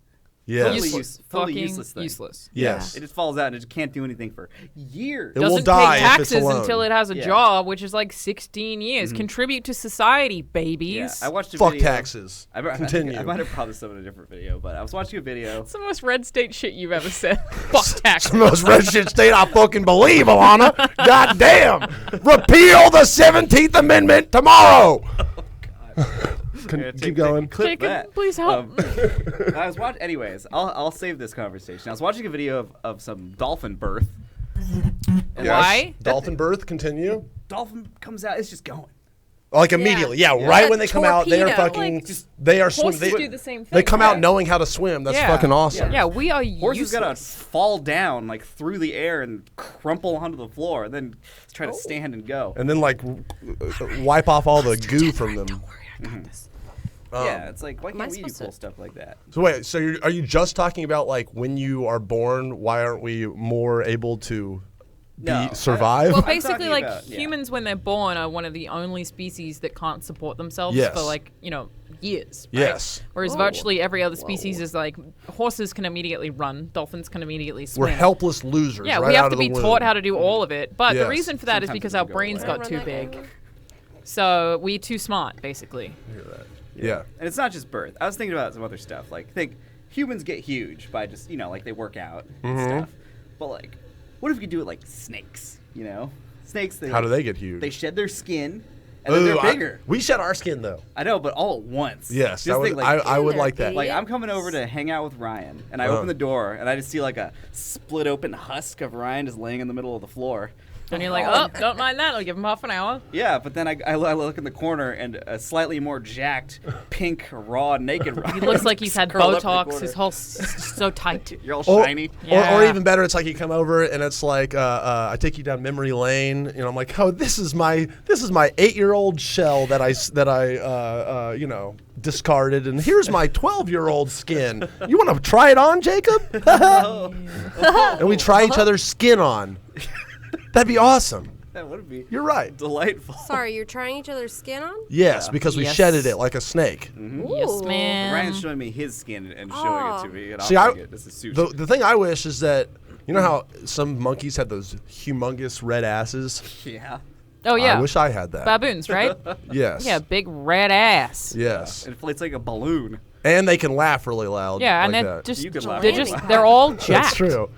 Yes. Useless. Totally Fucking useless thing. useless. Yes. It just falls out and it just can't do anything for years. It will Doesn't die pay if it's taxes alone. until it has a Yeah. job, which is like 16 years. Contribute to society, babies. Yeah, I watched a Fuck video. taxes. I think Continue. I might have probably said it in a different video, but I was watching a video. It's the most red state shit you've ever said. Fuck taxes. The most red shit state I fucking believe, Alana. God damn. Repeal the 17th Amendment tomorrow. Yeah, Keep going. Clip Jacob, that. please help. I was watching. Anyways, I'll save this conversation. I was watching a video of some dolphin birth. And Yes. Why? Dolphin birth, continue. Dolphin comes out. It's just going. Like immediately, yeah. Yeah. Right A when they come out, they are torpedo. fucking. Like, just they are swim. Horses They, do the same thing. they come right? out knowing how to swim. That's Yeah. fucking awesome. Yeah, we are Horses useless. gotta fall down like through the air and crumple onto the floor, and then try to stand and go. And then like wipe off all the goo from them. Yeah, it's like why Am I can't we do supposed cool to- stuff like that? So wait, so are you just talking about like when you are born? Why aren't we more able to No, survive? Well, I'm basically, talking like about- yeah. humans, when they're born, are one of the only species that can't support themselves Yes. for like years. Right? Yes. Whereas Whoa. virtually every other species is like horses can immediately run, dolphins can immediately We're swim. helpless losers. Yeah, right we have out to of the be womb. taught how to do all of it. But the Yes. reason for that is Sometimes because it our doesn't go brains away. got Run too that big. guy. So we too smart, basically. Yeah. And it's not just birth. I was thinking about some other stuff. Like, think humans get huge by just like they work out and Mm-hmm. stuff. But like, what if you could do it like snakes? Snakes. How do they get huge? They shed their skin, and then Ooh, they're bigger. we shed our skin though. I know, but all at once. Yes, Just that think, would, like, I would they're like that. big. like I'm coming over to hang out with Ryan, and I open the door, and I just see like a split open husk of Ryan just laying in the middle of the floor. And you're like, oh, don't mind that. I'll give him half an hour. Yeah, but then I look in the corner, and a slightly more jacked, pink, raw, naked Ryan. He looks like he's had curled up in the Botox. corner. His whole so tight. You're all Or, shiny. or Yeah. even better, it's like you come over and it's like I take you down memory lane. You know, I'm like, oh, this is my 8-year-old shell that I discarded, and here's my 12-year-old skin. You want to try it on, Jacob? And we try each other's skin on. That'd be awesome. That would be You're right. delightful. Sorry, you're trying each other's skin on? Yes, because we Yes. shedded it like a snake. Yes, Ooh. man. Ryan's showing me his skin and showing it to me, and See, I'm like, this is sushi. the thing I wish is that you know how some monkeys have those humongous red asses. Yeah. Oh, yeah. I wish I had that. Baboons, right? Yes. Yeah, big red ass. Yes. It inflates like a balloon. And they can laugh really loud. Yeah, like and that. then just You could laugh they're really just loud. they're all jacked. That's true.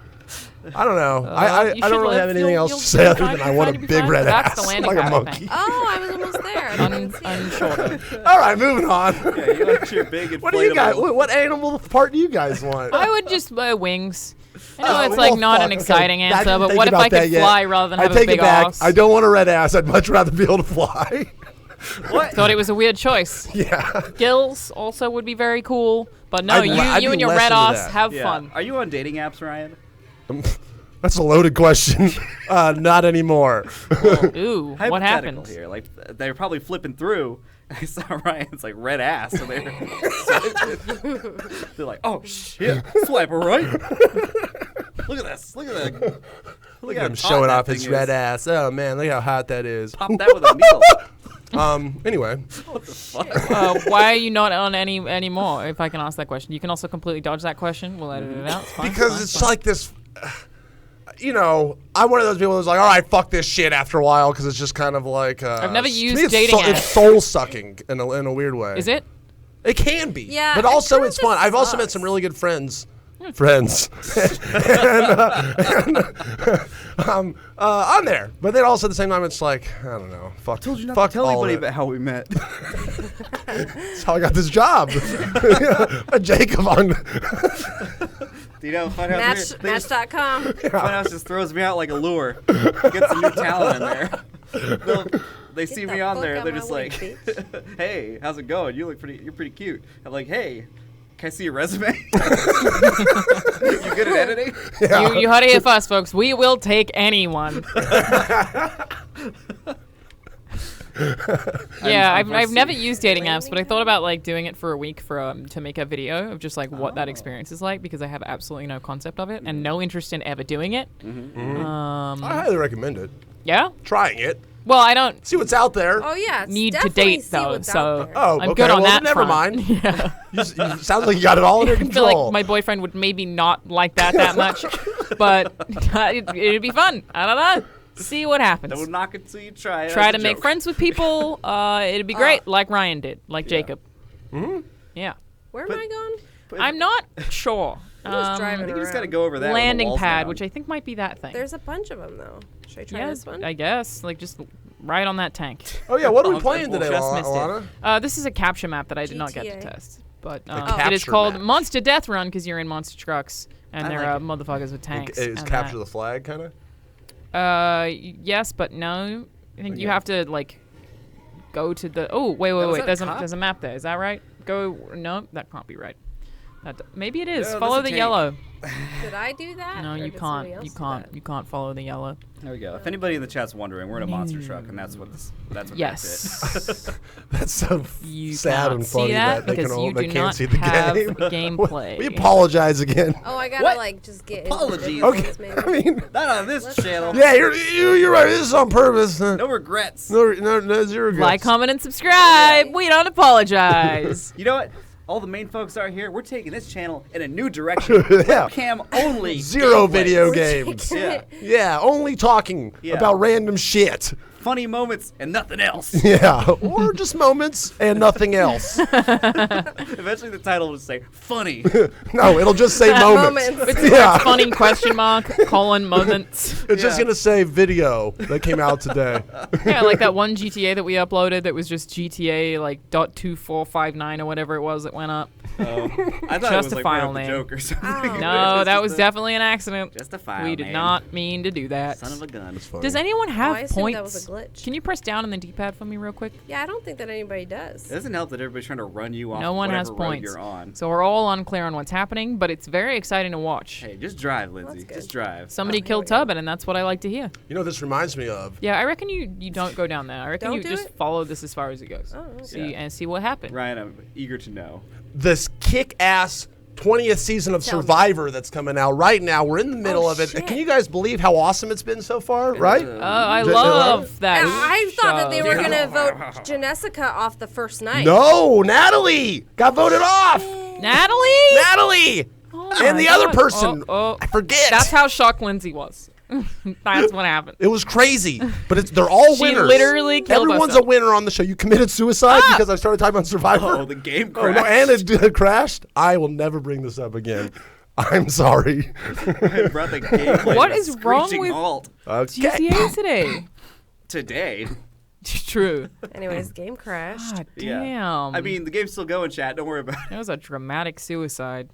I don't know. I you don't should really live- have anything you'll- else you'll to say other find- than I want a you'll be big fine. red That's the ass landing like a pad, I monkey. think. Oh, I was almost there. I didn't see it. Unshorted. All right, moving on. Yeah, you like your big inflatable. What do you guys? What animal part do you guys want? I would just wings. I know Oh, it's like well, not fuck. an Okay, exciting I answer, didn't but think what if about I could that yet. fly rather than I have a take big it back. ass? I don't want a red ass. I'd much rather be able to fly. What? Thought it was a weird choice. Yeah. Gills also would be very cool, but no, I'd you be and your less red into ass that. have Yeah. fun. Are you on dating apps, Ryan? That's a loaded question. Not anymore. Ooh, what Hypothetical happened? here? Like they're probably flipping through. I saw Ryan's like red ass, so they're like, oh shit, swipe right. Look at this. Look at that. Look I'm how showing hot off that his thing red is. ass. Oh man, look how hot that is. Pop that with a needle. Anyway, Why are you not on any more? If I can ask that question, you can also completely dodge that question. We'll edit it out. It's fine, because fine, it's fine. like this. I'm one of those people who's like, all right, fuck this shit after a while because it's just kind of like. I've never to me, used it's dating It's apps. soul sucking in a weird way. Is it? It can be. Yeah, But it also kinda it's fun. just I've also met sucks. some really good friends. and on there, but then also at the same time, it's like I don't know. Fuck. Told you not fuck to tell all anybody of it. about how we met. That's how I got this job. Jacob on. Do you know Funhouse? Match.com. Funhouse just throws me out like a lure. Gets some new talent in there. They see the me on fuck there. out They're my just way, like, "Hey, how's it going? You're pretty cute." I'm like, "Hey, can I see your resume? You good at editing?" You heard it here first, folks. We will take anyone. Yeah, I've never used dating apps, but I thought about like doing it for a week to make a video of just like what that experience is like because I have absolutely no concept of it and no interest in ever doing it. I highly recommend it. Yeah. Trying it. Well, I don't See what's out there. Oh yeah. need to definitely date see though, what's out so there. Oh, I'm okay. good on Well, that. then never front. mind. Yeah. You sounds like you got it all under I feel control. like my boyfriend would maybe not like that much, but it'd be fun. I don't know. See what happens. Don't knock it till you try it. Try That's to a make joke. friends with people. It'd be great, like Ryan did, like Jacob. Mm-hmm. Yeah. Where am I going? I'm not sure. just driving I think you just around. got to go over that. when the Landing wall's pad, down. which I think might be that thing. There's a bunch of them though. Should I try yeah, this one? I guess. Like just right on that tank. Oh yeah, what are we Oh, playing well, today, Just missed Alana? it. This is a capture map that I did not get to GTA. test. But it is capture called map. Monster Death Run because you're in monster trucks and I there like are it. motherfuckers with tanks. Is and capture that. the flag kind of? Yes, but no. I think you Okay. have to like go to the. Oh wait, was wait. that a There's cop? a map there. Is that right? Go. No, that can't be right. Maybe it is. No, Follow that's the a yellow. Did I do that? No, or you did somebody can't. else You do can't. that? You can't follow the yellow. There we go. If anybody in the chat's wondering, we're in a monster truck, and that's what that's what Yes. That's so You sad cannot and see funny that they because can all, you they do can't not see the have game. gameplay. We apologize again. Oh, I gotta What? like just get. Apologies. Into Okay, the business, maybe. I mean, Not on this channel. yeah, you're right. This is on purpose. No regrets. No, zero regrets. Like, comment, and subscribe. We don't apologize. You know what? All the main folks are here. We're taking this channel in a new direction. Yeah. Webcam only. Zero gameplays. video We're games. taking Yeah. it- Yeah, only talking Yeah. about random shit. funny moments and nothing else. Yeah, or just moments and nothing else. Eventually, the title will just say "funny." No, it'll just say moments. Moments. Yeah, Funny question mark, colon, moments. it's just gonna say video that came out today. Yeah, like that one GTA that we uploaded that was just GTA like .2459 or whatever it was that went up. Oh, I thought Just it was a like file part of the name. joke or something. Oh. No, that was just definitely an accident. just a file We did name. not mean to do that. Son of a gun. Does anyone have I assumed points? that was a glitch. Can you press down on the D-pad for me real quick? Yeah, I don't think that anybody does. It doesn't help that everybody's trying to run you off. No one has whatever road points. You're on. So we're all unclear on what's happening, but it's very exciting to watch. Hey, just drive, Lindsay. That's good. Just drive. Somebody here killed we go. Tubbin, and that's what I like to hear. You know what this reminds me of? Yeah, I reckon you don't go down there. I reckon Don't you do just it? follow this as far as it goes. Oh, okay. See what happened. Ryan, I'm eager to know. This kick-ass 20th season of Tell me. Survivor that's coming out right now. We're in the middle Oh, of it. shit. Can you guys believe how awesome it's been so far? Right? I J- love that. I thought that they show. were gonna vote Janessica off the first night. No, Natalie got voted off. Natalie. Natalie Oh and my the other God. person. Oh, I forget. That's how shocked Lindsay was. That's what happened. It was crazy, but they're all She winners. literally killed Everyone's herself. a winner on the show. You committed suicide because I started typing on Survivor. Oh, the game Oh, no, crashed. and it crashed. I will never bring this up again. I'm sorry. I brought the gameplay What to a is wrong screeching with- halt Okay. GTA today. today? True. Anyways, game crashed. God Yeah. damn. I mean, the game's still going, chat. Don't worry about it. that was a dramatic suicide.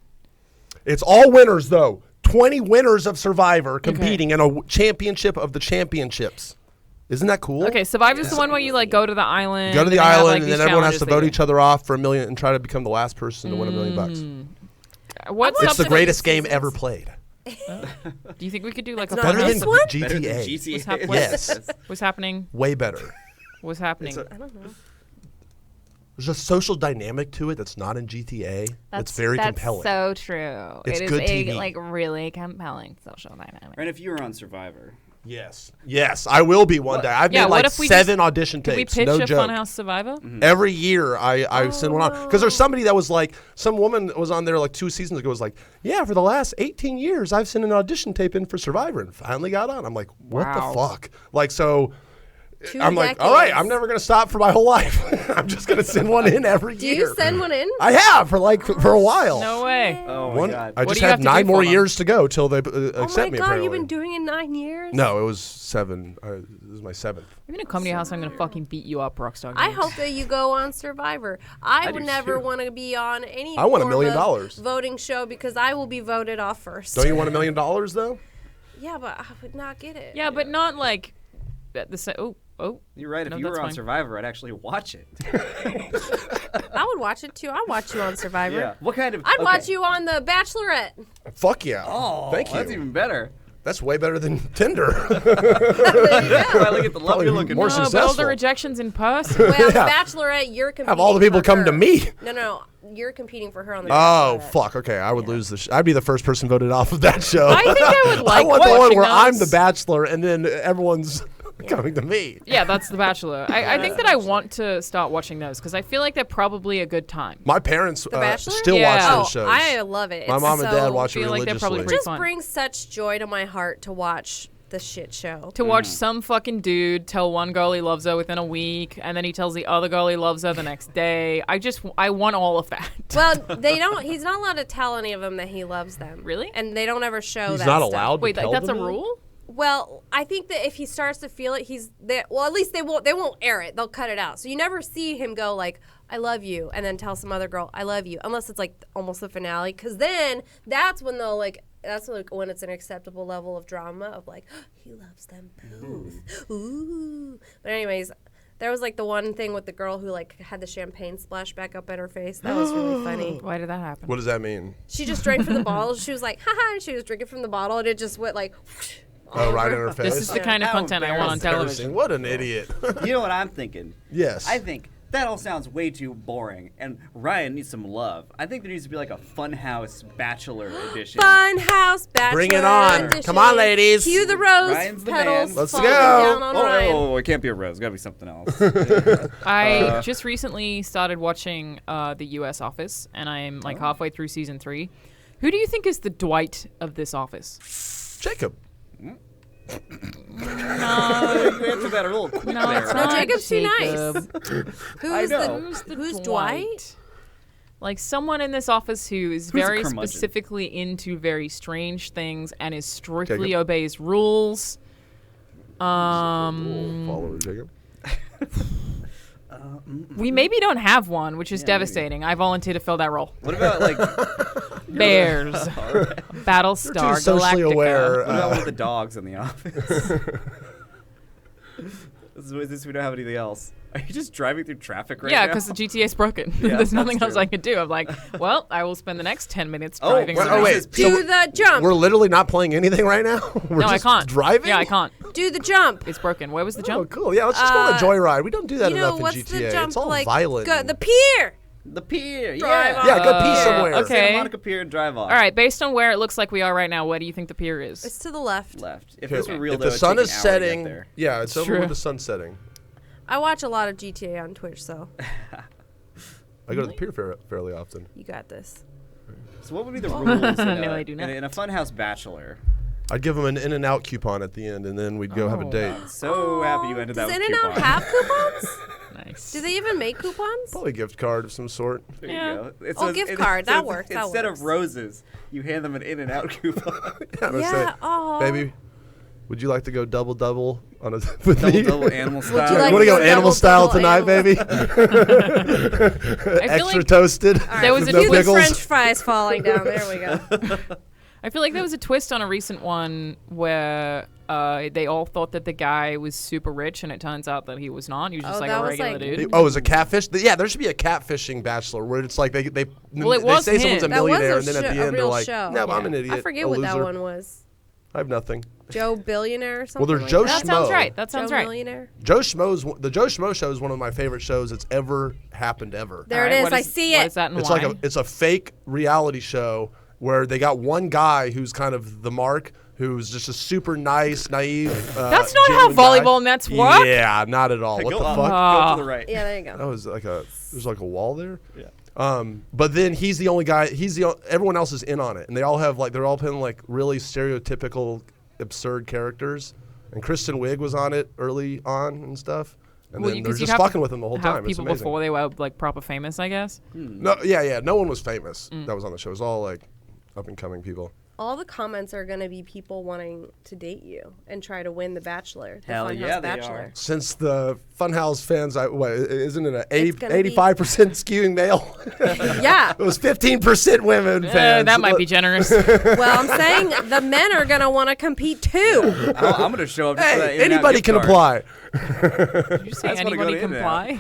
It's all winners, though. 20 winners of Survivor competing in a championship of the championships. Isn't that cool? Okay, Survivor's the one where you like go to the island. Go to the and they have, island, like, and these then everyone has to challenges vote they each other off for $1 million and try to become the last person to win $1 million bucks. do. What's It's up the to greatest game seasons. ever played. Do you think we could do like a It's fun not Better this than one? Better than GTA. GTA. What's Yes. What's happening? Way better. What's happening? I don't know. There's a social dynamic to it that's not in GTA. That's very compelling. so true. It's it is good a TV. like really compelling social dynamic. Right, if you were on Survivor. Yes. Yes, I will be one day. I've Yeah, made what like if we 7 audition Could we tapes. pitch No a joke. Funhouse Survivor? Every year I send one on because there's somebody that was like some woman was on there like 2 seasons ago was like, yeah, for the last 18 years I've sent an audition tape in for Survivor and finally got on. I'm like, what Wow. the fuck? Like so 2 I'm like, all right, decades. I'm never gonna stop for my whole life. I'm just gonna send one in every Do year. you send one in? I have for a while. No way. Oh my One, god. I What just do you have have to do 9 more for them? years to go till they Oh my accept god, me. Apparently. you've been doing it 9 years? No, it was 7. This is my 7th. I'm in a comedy house. I'm gonna fucking beat you up, Rockstar. I Games. hope that you go on Survivor. I I would do never too. want to be on any I want $1 form million of voting show because I will be voted off first. Don't you want $1 million though? Yeah, but I would not get it. Yeah, but not like at the same. Oh. You're right. If No, you that's were on fine. Survivor, I'd actually watch it. I would watch it too. I'd watch you on Survivor. Yeah. What kind of? I'd okay. watch you on The Bachelorette. Fuck yeah. Oh, Thank you. That's even better. That's way better than Tinder. Finally get the love Probably you're looking more for. No, but all the successful. rejections in person. Well, Yeah. Bachelorette, you're competing. Have all the people for come her. to me. No, you're competing for her on the. Oh Bachelorette. fuck! Okay, I would lose the. I'd be the first person voted off of that show. I think I would like I want the one watching where I'm the those. Bachelor, and then everyone's coming to me. Yeah, that's The Bachelor. I think that I want to start watching those because I feel like they're probably a good time. My parents Bachelor? still Yeah. watch Oh, those shows. I love it. My It's mom and dad so- watch it feel like they're probably religiously. It pretty just fun. brings such joy to my heart to watch the shit show. To watch some fucking dude tell one girl he loves her within a week, and then he tells the other girl he loves her the next day. I want all of that. Well, they don't. He's not allowed to tell any of them that he loves them. Really? And they don't ever show He's that. not stuff. allowed. Wait, to tell that's a them that? rule? Well, I think that if he starts to feel it, he's there. Well, at least they won't air it. They'll cut it out. So you never see him go like, "I love you," and then tell some other girl, "I love you," unless it's like almost the finale. Because then that's when they'll like. That's like when it's an acceptable level of drama of like, he loves them both. Ooh. But anyways, there was like the one thing with the girl who like had the champagne splash back up in her face. That was really funny. Why did that happen? What does that mean? She just drank from the bottle. She was like, haha, and she was drinking from the bottle, and it just went like. Oh, right in her face. This is the kind of How content I want on embarrassing. television. What an idiot. You know what I'm thinking? Yes. I think that all sounds way too boring, and Ryan needs some love. I think there needs to be like a Funhouse Bachelor edition. Funhouse Bachelor Bring it on. edition. Come on, ladies. Cue the rose Ryan's the petals man. Let's falling go. down on Oh, Ryan. it can't be a rose. It's gotta be something else. I just recently started watching the U.S. Office, and I'm like halfway through season 3. Who do you think is the Dwight of this office? Jacob. You answered about it a little quick No, there. it's No, not Jacob's too nice. Jacob. I Who's know. who's Dwight? Like someone in this office who is a very curmudgeon? specifically into very strange things and is strictly Jacob. obeys rules. Follower Jacob. We maybe don't have one, which is Yeah, devastating. I volunteer to fill that role. What about like Bears, Battlestar, Too socially Galactica. aware. what about one of the dogs in the office? This we don't have anything else. Are you just driving through traffic right now? Yeah, because the GTA's broken. Yeah, There's nothing that's else true. I could do. I'm like, well, I will spend the next 10 minutes Oh, driving. well, around. wait. This is Do the jump. We're literally not playing anything right now. We're No, I just can't. Driving. Yeah, I can't. Do the jump. It's broken. Where was the Oh, jump? cool. Yeah, let's just go on a joyride. We don't do that You know enough in what's GTA. the jump It's all like? violent. The pier. The pier. Drive Yeah. on. Yeah, go pee somewhere. okay. Santa Monica Pier and drive off. All right, based on where it looks like we are right now, where do you think the pier is? It's to the left. Left. If this were real, If though, the it'd sun take is an hour to get setting, there. yeah, it's over True. with the sun setting. I watch a lot of GTA on Twitch, so I go to the pier fairly often. you got this. So what would be the rules in, No, I do not. in a Funhouse Bachelor? I'd give them an In-N-Out coupon at the end, and then we'd go have a Oh. date. So happy you ended that Does with In-N-Out coupon. have coupons? Nice. Do they even make coupons? Probably a gift card of some sort. There Yeah. you go. It Oh, says- gift it card. That says works, that Instead works. of roses, you hand them an In-N-Out coupon. Yeah, that's Yeah. it. Oh. Baby, would you like to go double on a with me? double animal style. you like You want to go to go animal double style tonight, animal? baby? feel Extra like toasted. There was with a no Cue the pickles. French fries falling down. There we go. I feel like there was a twist on a recent one where they all thought that the guy was super rich, and it turns out that he was not. He was just Oh, like that a was regular like- dude. Oh, it was a catfish? Yeah, there should be a catfishing bachelor where it's like they Well, it they was say someone's a him. That was millionaire, a and then at sho- the a end they're real like, show. "No, I'm an Yeah. idiot. I forget a what that loser. one was. I have nothing." Joe Billionaire or something. Well, there's like Joe that? That sounds Schmo. right. That sounds Joe right. Millionaire. Joe Schmo's the Joe Schmo show is one of my favorite shows that's ever happened ever. There All it right, is. what I see What it. is that and It's why? like it's a fake reality show where they got one guy who's kind of the mark, who's just a super nice, naive. That's not how genuine guy. volleyball nets work. Yeah, not at all. Hey, What go the up. fuck? Go to the right. Yeah, there you go. That was like there's like a wall there. Yeah. But then he's the only guy. Everyone else is in on it, and they all have they're all playing like really stereotypical, absurd characters. And Kristen Wiig was on it early on and stuff. And Well, then you- they're 'cause you'd just have to fucking with him the whole Have time. It's people amazing. before they were like proper famous, I guess. No, yeah, no one was famous Mm. that was on the show. It was all like up and coming people. All the comments are going to be people wanting to date you and try to win the Bachelor. The Hell Funhouse yeah, they Bachelor. are. Since the Funhouse fans, isn't it It's gonna be- 85% skewing male? Yeah. It was 15% women fans. That might be generous. Well, I'm saying the men are going to want to compete too. I'm gonna show up. Just for that Hey, In-N-Out anybody gift can card. apply. Did you say I just wanna go anybody to comply?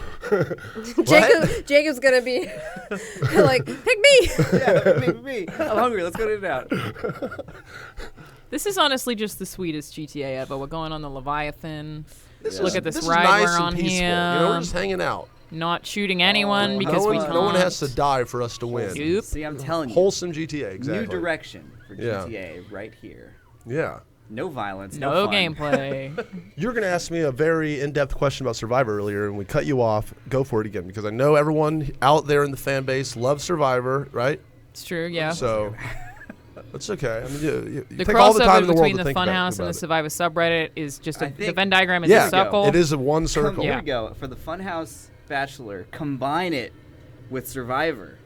Jacob's going to be like, pick me. Yeah, me. I'm hungry. Let's go to In-N-Out. This is honestly just the sweetest GTA ever. We're going on the Leviathan. Look at this This ride is nice we're and on peaceful. here. You know, we're just hanging out. Not shooting anyone because no we one, can't. no one has to die for us to win. Nope. See, I'm telling you. Wholesome GTA, exactly. New direction for Yeah. GTA right here. Yeah. No violence. No, No fun. gameplay. You were going to ask me a very in-depth question about Survivor earlier, and we cut you off. Go for it again, because I know everyone out there in the fan base loves Survivor, right? It's true, yeah. So that's okay. I mean, you The take all the time crossover in the world between to the think Funhouse and about the it. Survivor subreddit is just I the think- Venn diagram is Yeah, a circle. it is a one circle. Here Yeah. we go. For the Funhouse Bachelor, combine it with Survivor,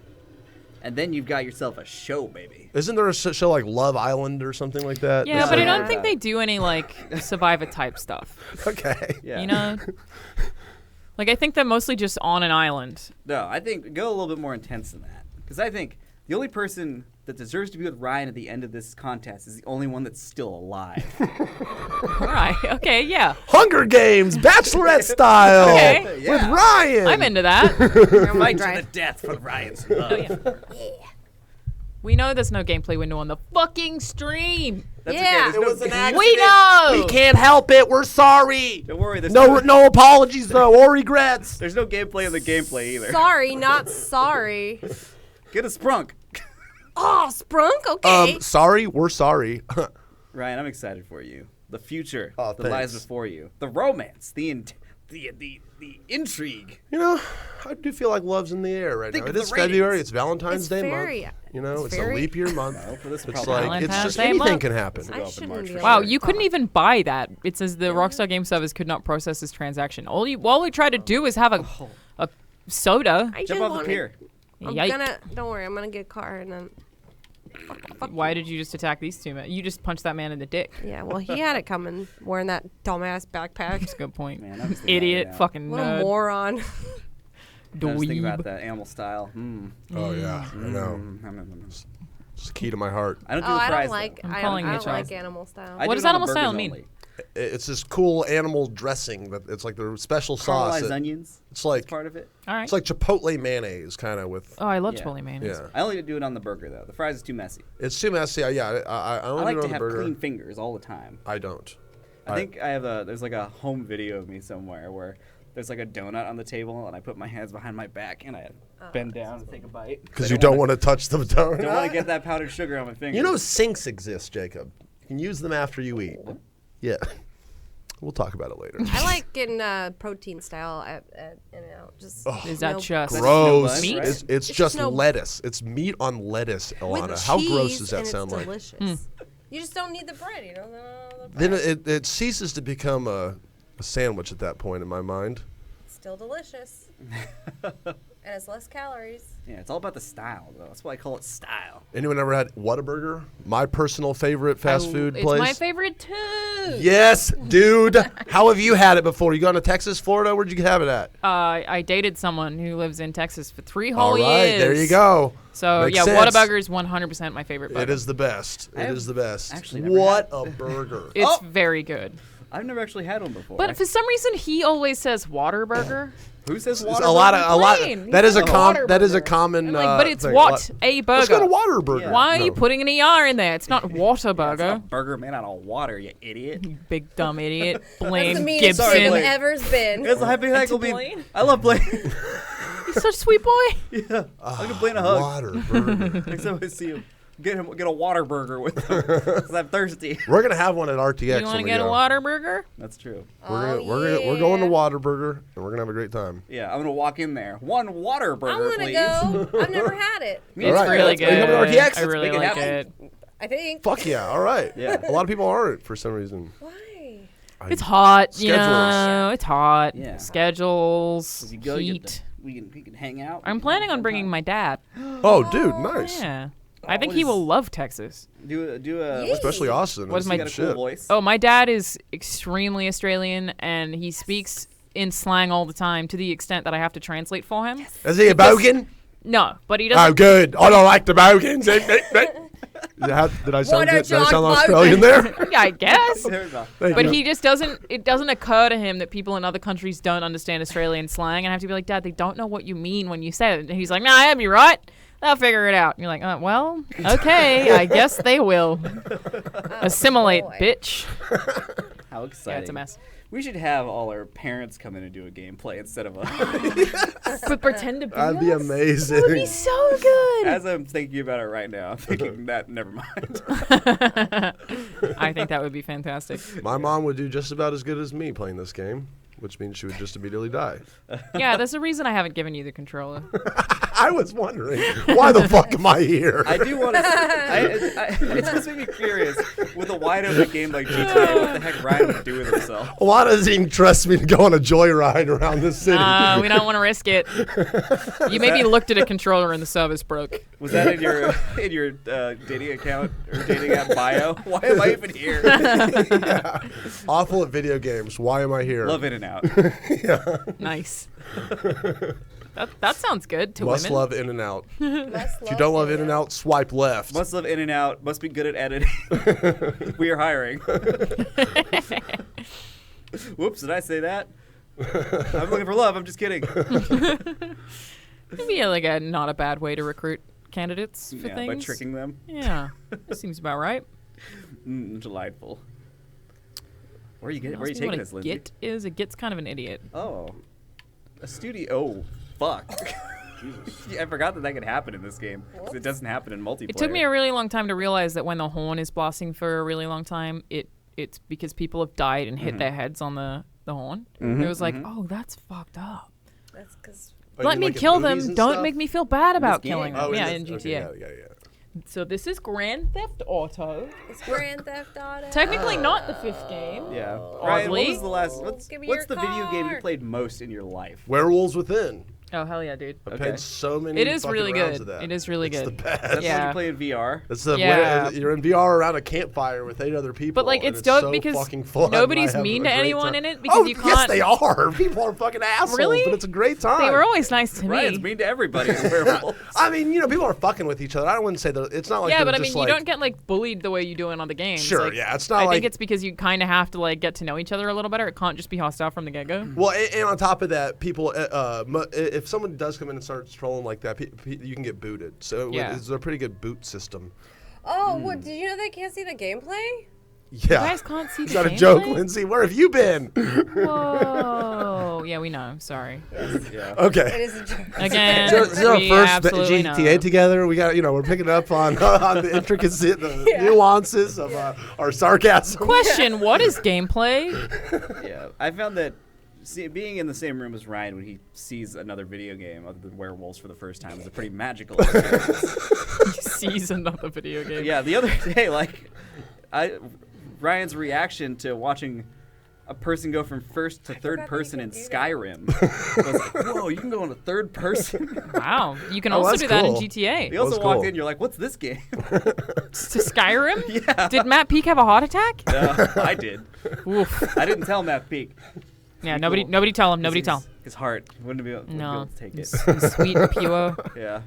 and then you've got yourself a show, baby. Isn't there a show like Love Island or something like that? Yeah, That's but I like- don't think they do any like Survivor type stuff. Okay. Yeah. You know? Like I think they're mostly just on an island. No, I think go a little bit more intense than that. Because I think the only person that deserves to be with Ryan at the end of this contest is the only one that's still alive. All right. Okay, yeah. Hunger Games, Bachelorette style, Okay. with Yeah. Ryan. I'm into that. Fight to the death for Ryan's love. We know there's no gameplay window on the fucking stream. That's Yeah. okay. There's no, accident. We know. We can't help it. We're sorry. Don't worry. There's No apologies though, or regrets. There's no gameplay in the gameplay either. Sorry, not sorry. Get a sprunk. Oh, Sprunk? Okay. Sorry, we're sorry. Ryan, I'm excited for you. The future Oh, that lies thanks. before you. The romance. the intrigue. You know, I do feel like love's in the air right Think now. of It the is February. ratings. It's Valentine's It's Day very- month. You know, it's it's a very- leap year month. for this It's probably like it's Valentine's just Day anything month. can happen. Go I up in shouldn't March be for able Wow, to- you couldn't even buy that. It says the Rockstar Game service could not process this transaction. All we tried to do is have a soda. I Jump just off the wanted- pier. I'm Yike. gonna. Don't worry. I'm gonna get a car and then. Why did you just attack these two men? You just punched that man in the dick. Yeah. Well, he had it coming, wearing that dumbass backpack. That's a good point. Man, I'm just thinking Idiot, about it fucking What a nerd. moron. now. I'm just thinking about Dweeb. that animal style. Oh yeah, I know. It's the key to my heart. I don't do Oh, the I fries. don't like. I'm I calling don't it like Charles. animal style. I What do does it on the animal style burgers mean? only. It's this cool animal dressing that it's like the special sauce. Caramelized that- onions. It's like That's part of it. All right. it's like Chipotle mayonnaise kind of with. Oh, I love Yeah. Chipotle mayonnaise. Yeah, I only do it on the burger though. The fries is too messy. it's too messy. Yeah, I I only like do it to on the have burger. clean fingers all the time. I don't. I think I have there's like a home video of me somewhere where there's like a donut on the table and I put my hands behind my back and I bend down and take a bite. Because you don't want to touch the donut. Don't want to get that powdered sugar on my fingers. You know, sinks exist, Jacob. You can use them after you eat. Yeah, we'll talk about it later. I like getting protein style at In-N-Out. Just Is that no- just Gross. Meat? It's It's just just no- lettuce. It's meat on lettuce, with Ilana. How gross cheese, does that and sound it's like? delicious. You just don't need the bread, you know. The Then bread. it ceases to become a sandwich at that point in my mind. It's still delicious, and it's less calories. Yeah, it's all about the style though. That's why I call it style. Anyone ever had Whataburger? My personal favorite fast food It's place. my favorite too. Yes, dude. How have you had it before? You gone to Texas, Florida? Where'd you have it at? I dated someone who lives in Texas for 3 whole All right, years. there you go. So Makes yeah, sense. Whataburger is 100% my favorite burger. It is the best. It have is the best. actually never What had- a burger. It's Oh! very good. I've never actually had one before. But for some reason, he always says Waterburger. Who says It's water? a lot of Plain. that is a He's a that is a Whataburger. common I'm like, but it's thing. what a burger. Let's go to Waterburger. Yeah. Why are No. you putting an ER in there? It's not It's Waterburger. not a burger made out of water, you idiot. Big dumb idiot. That's Blame the meanest Sorry, thing Blake. ever's been. It's a hypothetical being. Blaine? I love Blaine. He's such a sweet boy. Yeah, I can Blaine a hug. Waterburger. Next time I see him, get a water burger with him. 'Cause I'm thirsty. We're gonna have one at RTX. You want when to we get a go. Waterburger? That's true. We're going to Waterburger and we're gonna have a great time. Yeah, I'm gonna walk in there. One water I burger, want to please. go. I've never had it. Me It's too. really Let's good. make it an RTX. I Let's really make it like happen. it. I think. Fuck yeah! All right. Yeah. A lot of people aren't for some reason. Why? It's hot, you Schedules. know. It's hot. Yeah. Schedules, If you go, you get heat. we can hang out. I'm planning on bringing my dad. Oh, dude, nice. Yeah. I think what he is- will love Texas. do a Yeet. Especially Austin. What is my- got a cool voice. Oh, my dad is extremely Australian, and he speaks in slang all the time to the extent that I have to translate for him. Is he a bogan? No, but he doesn't. Oh, good. I don't like the bogans. Did I sound don't good? Did you I like sound bogans? Australian there? I guess. There we go. Thank But you. he just doesn't. It doesn't occur to him that people in other countries don't understand Australian slang, and I have to be like, Dad, they don't know what you mean when you say it. And he's like, Nah, I'd be right. They'll figure it out. And you're like, well, okay, I guess they will. Assimilate, boy. bitch. How exciting! Yeah, it's a mess. We should have all our parents come in and do a gameplay instead of us. But pretend to be That'd be us? amazing. That would be so good. As I'm thinking about it right now, I'm thinking that never mind. I think that would be fantastic. My mom would do just about as good as me playing this game, which means she would just immediately die. Yeah, there's a reason I haven't given you the controller. I was wondering, why the fuck am I here? I do want to. It just made me curious. With a wide open game like GTA, what the heck Ryan would do with himself? Why does he trust me to go on a joyride around this city? We don't want to risk it. You maybe looked at a controller and the service broke. Was that in your dating account or dating app bio? Why am I even here? Awful at video games. Why am I here? Love In and Out. Nice. That sounds good to Must women. love In and Out. If If you don't love In and Out, swipe left. Must love In and Out. Must be good at editing. We are hiring. Whoops! Did I say that? I'm looking for love. I'm just kidding. Maybe like a not a bad way to recruit candidates for Yeah, things. by tricking them. Yeah, that seems about right. Delightful. Where are you getting? Where are you Ask me taking what us, a Lindsay? Git is? A Git's kind of an idiot. Oh, a studio. Oh, fuck. Yeah, I forgot that could happen in this game. 'Cause it doesn't happen in multiplayer. It took me a really long time to realize that when the horn is blasting for a really long time, it's because people have died and hit their heads on the the horn. Mm-hmm, It was like, oh, that's fucking up. That's because Oh, you Let mean me like in kill movies them. and Don't stuff? make me feel bad about game. killing them. Oh, Yeah, it in is? GTA. Okay, yeah. So this is Grand Theft Auto. it's Grand Theft Auto. Technically not the 5th game. Yeah. Ryan, what Oddly. was the last? What's Give me what's your the video game you card. played most in your life? Werewolves Within. Oh hell yeah, dude. I've Okay. played so many. It is fucking really rounds good. of that. It is really It's good. the best. That's the one Yeah. you play in VR. It's the Yeah. you're in VR around a campfire with 8 other people. But like and it's dope so because fucking fun. nobody's I have mean a to great anyone time. in it because Oh, you can't. yes, they are. People are fucking assholes, Really? but it's a great time. They were always nice to Ryan's me. mean to everybody in werewolves. I mean, people are fucking with each other. I wouldn't say that. It's not like Yeah, they're but I mean, just you like, don't get like bullied the way you do in other games. Sure, Like, yeah, it's not I like- think it's because you kind of have to like get to know each other a little better. It can't just be hostile from the get go. Well, and on top of that, people, if someone does come in and starts trolling like that, you can get booted. So Yeah. it's a pretty good boot system. Oh, what? Did you know they can't see the gameplay? Yeah. You guys can't see Is the that a joke, gameplay? Lindsay? Where have you been? Whoa. Yeah, we know. Sorry. Yeah. It Okay. is a joke. Again, This is our we first absolutely GTA know. together. We got, we're picking up on the intricacy, the nuances of our sarcasm. Question: what is gameplay? Yeah. I found that being in the same room as Ryan when he sees another video game other than werewolves for the first time is a pretty magical experience. Sees another video game. Yeah. The other day, Ryan's reaction to watching a person go from first to third that you person could in do that. Skyrim was like, whoa, you can go into third person. Wow. You can Oh, also that's do that in cool. GTA. He also That's walked cool. in, you're like, what's this game? To Skyrim? Yeah. Did Matt Peak have a heart attack? I did. Oof. I didn't tell Matt Peak. Yeah. Pretty cool. Nobody tell him. Nobody tell him. His heart wouldn't be able No. to take it. Sweet and pure. Yeah.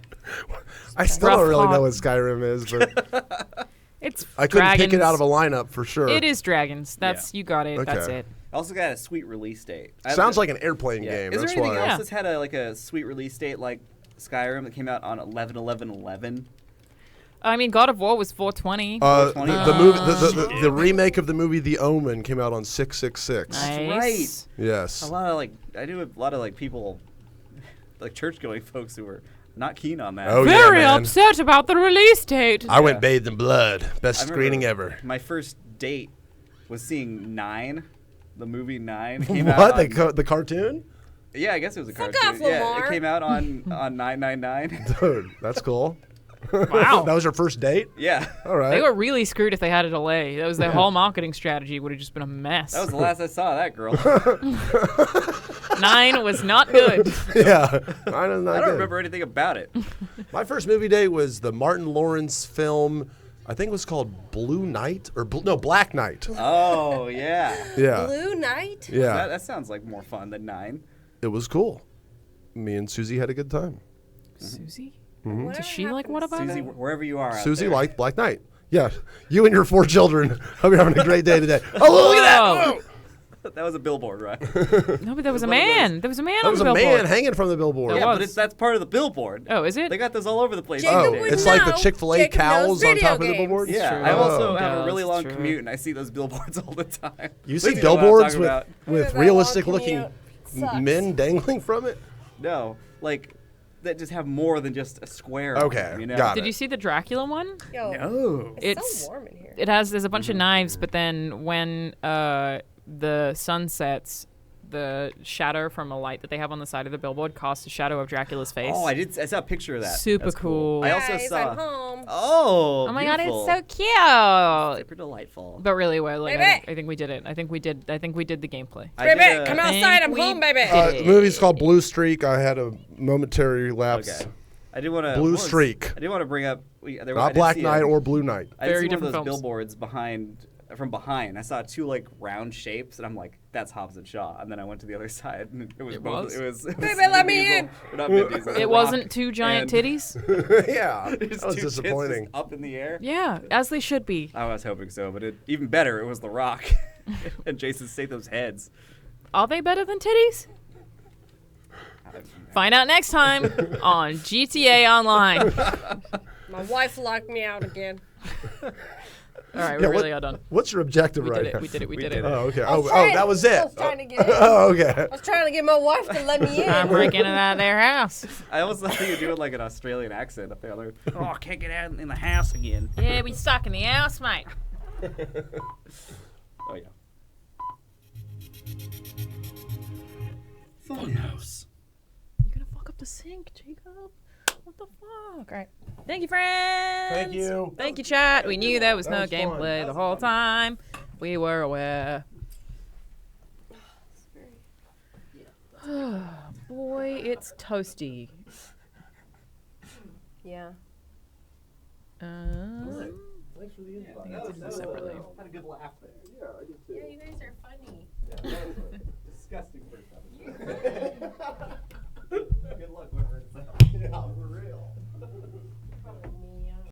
I still Rough don't really know heart. what Skyrim is, but It's I couldn't pick it dragons. out of a lineup for sure. It is dragons. That's you got it. That's Okay. it. I also got a sweet release date. Sounds like an airplane yeah. game. Is That's there anything why. else Yeah. that's had a sweet release date like Skyrim that came out on 11/11/11? I mean, God of War was 420. The 420. movie, the remake of the movie The Omen came out on 666. Nice. Yes. A lot of I knew a lot of people, like church-going folks who were not keen on that. Oh, yeah, Very man. upset about the release date. I went bathed in blood. Best I remember screening ever. My first date was seeing 9, the movie 9 came What? out. The cartoon? Yeah, I guess it was a Fuck cartoon. off, Yeah, Lamar. it came out on 999. Dude, that's cool. Wow. That was your first date? Yeah. All right. They were really screwed if they had a delay. That was their whole marketing strategy would have just been a mess. That was the last I saw of that girl. 9 was not good. Yeah. Mine is not I don't good. remember anything about it. My first movie date was the Martin Lawrence film. I think it was called Blue Knight or Black Knight. Oh, yeah. Yeah. Blue Knight? Yeah. That sounds like more fun than 9. It was cool. Me and Susie had a good time. Susie? Mm-hmm. Whatever Does she like happened what to about Susie, it? wherever you are out Susie there. liked Black Knight. Yeah. You and your 4 children. Hope you're having a great day today. Oh, look at that. Whoa. That was a billboard, right? No, but there was a one of those- man. There was a man That on was the a billboard. man hanging from the billboard. There Yeah, was. but that's part of the billboard. Oh, is it? They got those all over the place. Jacob Oh, these days. would it's like the know. Chick-fil-A Jacob knows cows on video top of the games. billboard? Yeah, True. I also Oh. have a Yeah, really that's long true. commute, and I see those billboards all the time. You see Lindsay knows what I'm billboards talking with, about. with That long realistic-looking commute sucks. men dangling from it? No, like that just have more than just a square. Okay, on them, you know? got it. Did you see the Dracula one? Yo, No. it's It's- so warm in here. There's a bunch of knives, but then when the sun sets, the shadow from a light that they have on the side of the billboard casts a shadow of Dracula's face. Oh, I saw a picture of that. Super That's cool. I also Guys, saw. I'm home. Oh. Oh my god, beautiful. it's so cute. Super delightful. But really, well, like, Baby. I think we did it. I think we did the gameplay. I did Baby, a- come outside. I'm we home, baby. did The movie's called Blue Streak. I had a momentary lapse. Okay. I did want to. Blue Streak. I did want to bring up. I Not did Black see Knight or Blue Knight. I did Very see one of different those films. billboards from behind. I saw 2 like round shapes, and I'm like, "That's Hobbs and Shaw." And then I went to the other side, and it was It both. was? It was. Baby, Vin let me Diesel- in. or not Vin Diesel, The It Rock wasn't 2 giant and- titties. Yeah. Just That was 2 tits disappointing. just up in the air. Yeah, as they should be. I was hoping so, but even better, it was The Rock and Jason Statham's heads. Are they better than titties? Find out next time on GTA Online. My wife locked me out again. All right, Yeah, we really are done. What's your objective We right did it. now? We did it. We We did did it. it. Oh, okay. I was Oh, trying- that was it. I was trying to get in. Oh, okay. I was trying to get my wife to let me in. I'm breaking it out of their house. I almost thought you were doing like an Australian accent up there. Like, oh, I can't get out in the house again. Yeah, we stuck in the house, mate. Oh yeah. Funhouse. You're gonna fuck up the sink, Jacob. What the fuck? All right. Thank you, friends. Thank you. Thank you, chat. We knew there was That no was fun. gameplay the whole time. We were aware. Boy, it's toasty. Yeah. Thanks for the invite. I think I did this separately. Had a good laugh there. Yeah, I did too. Yeah, you guys are funny.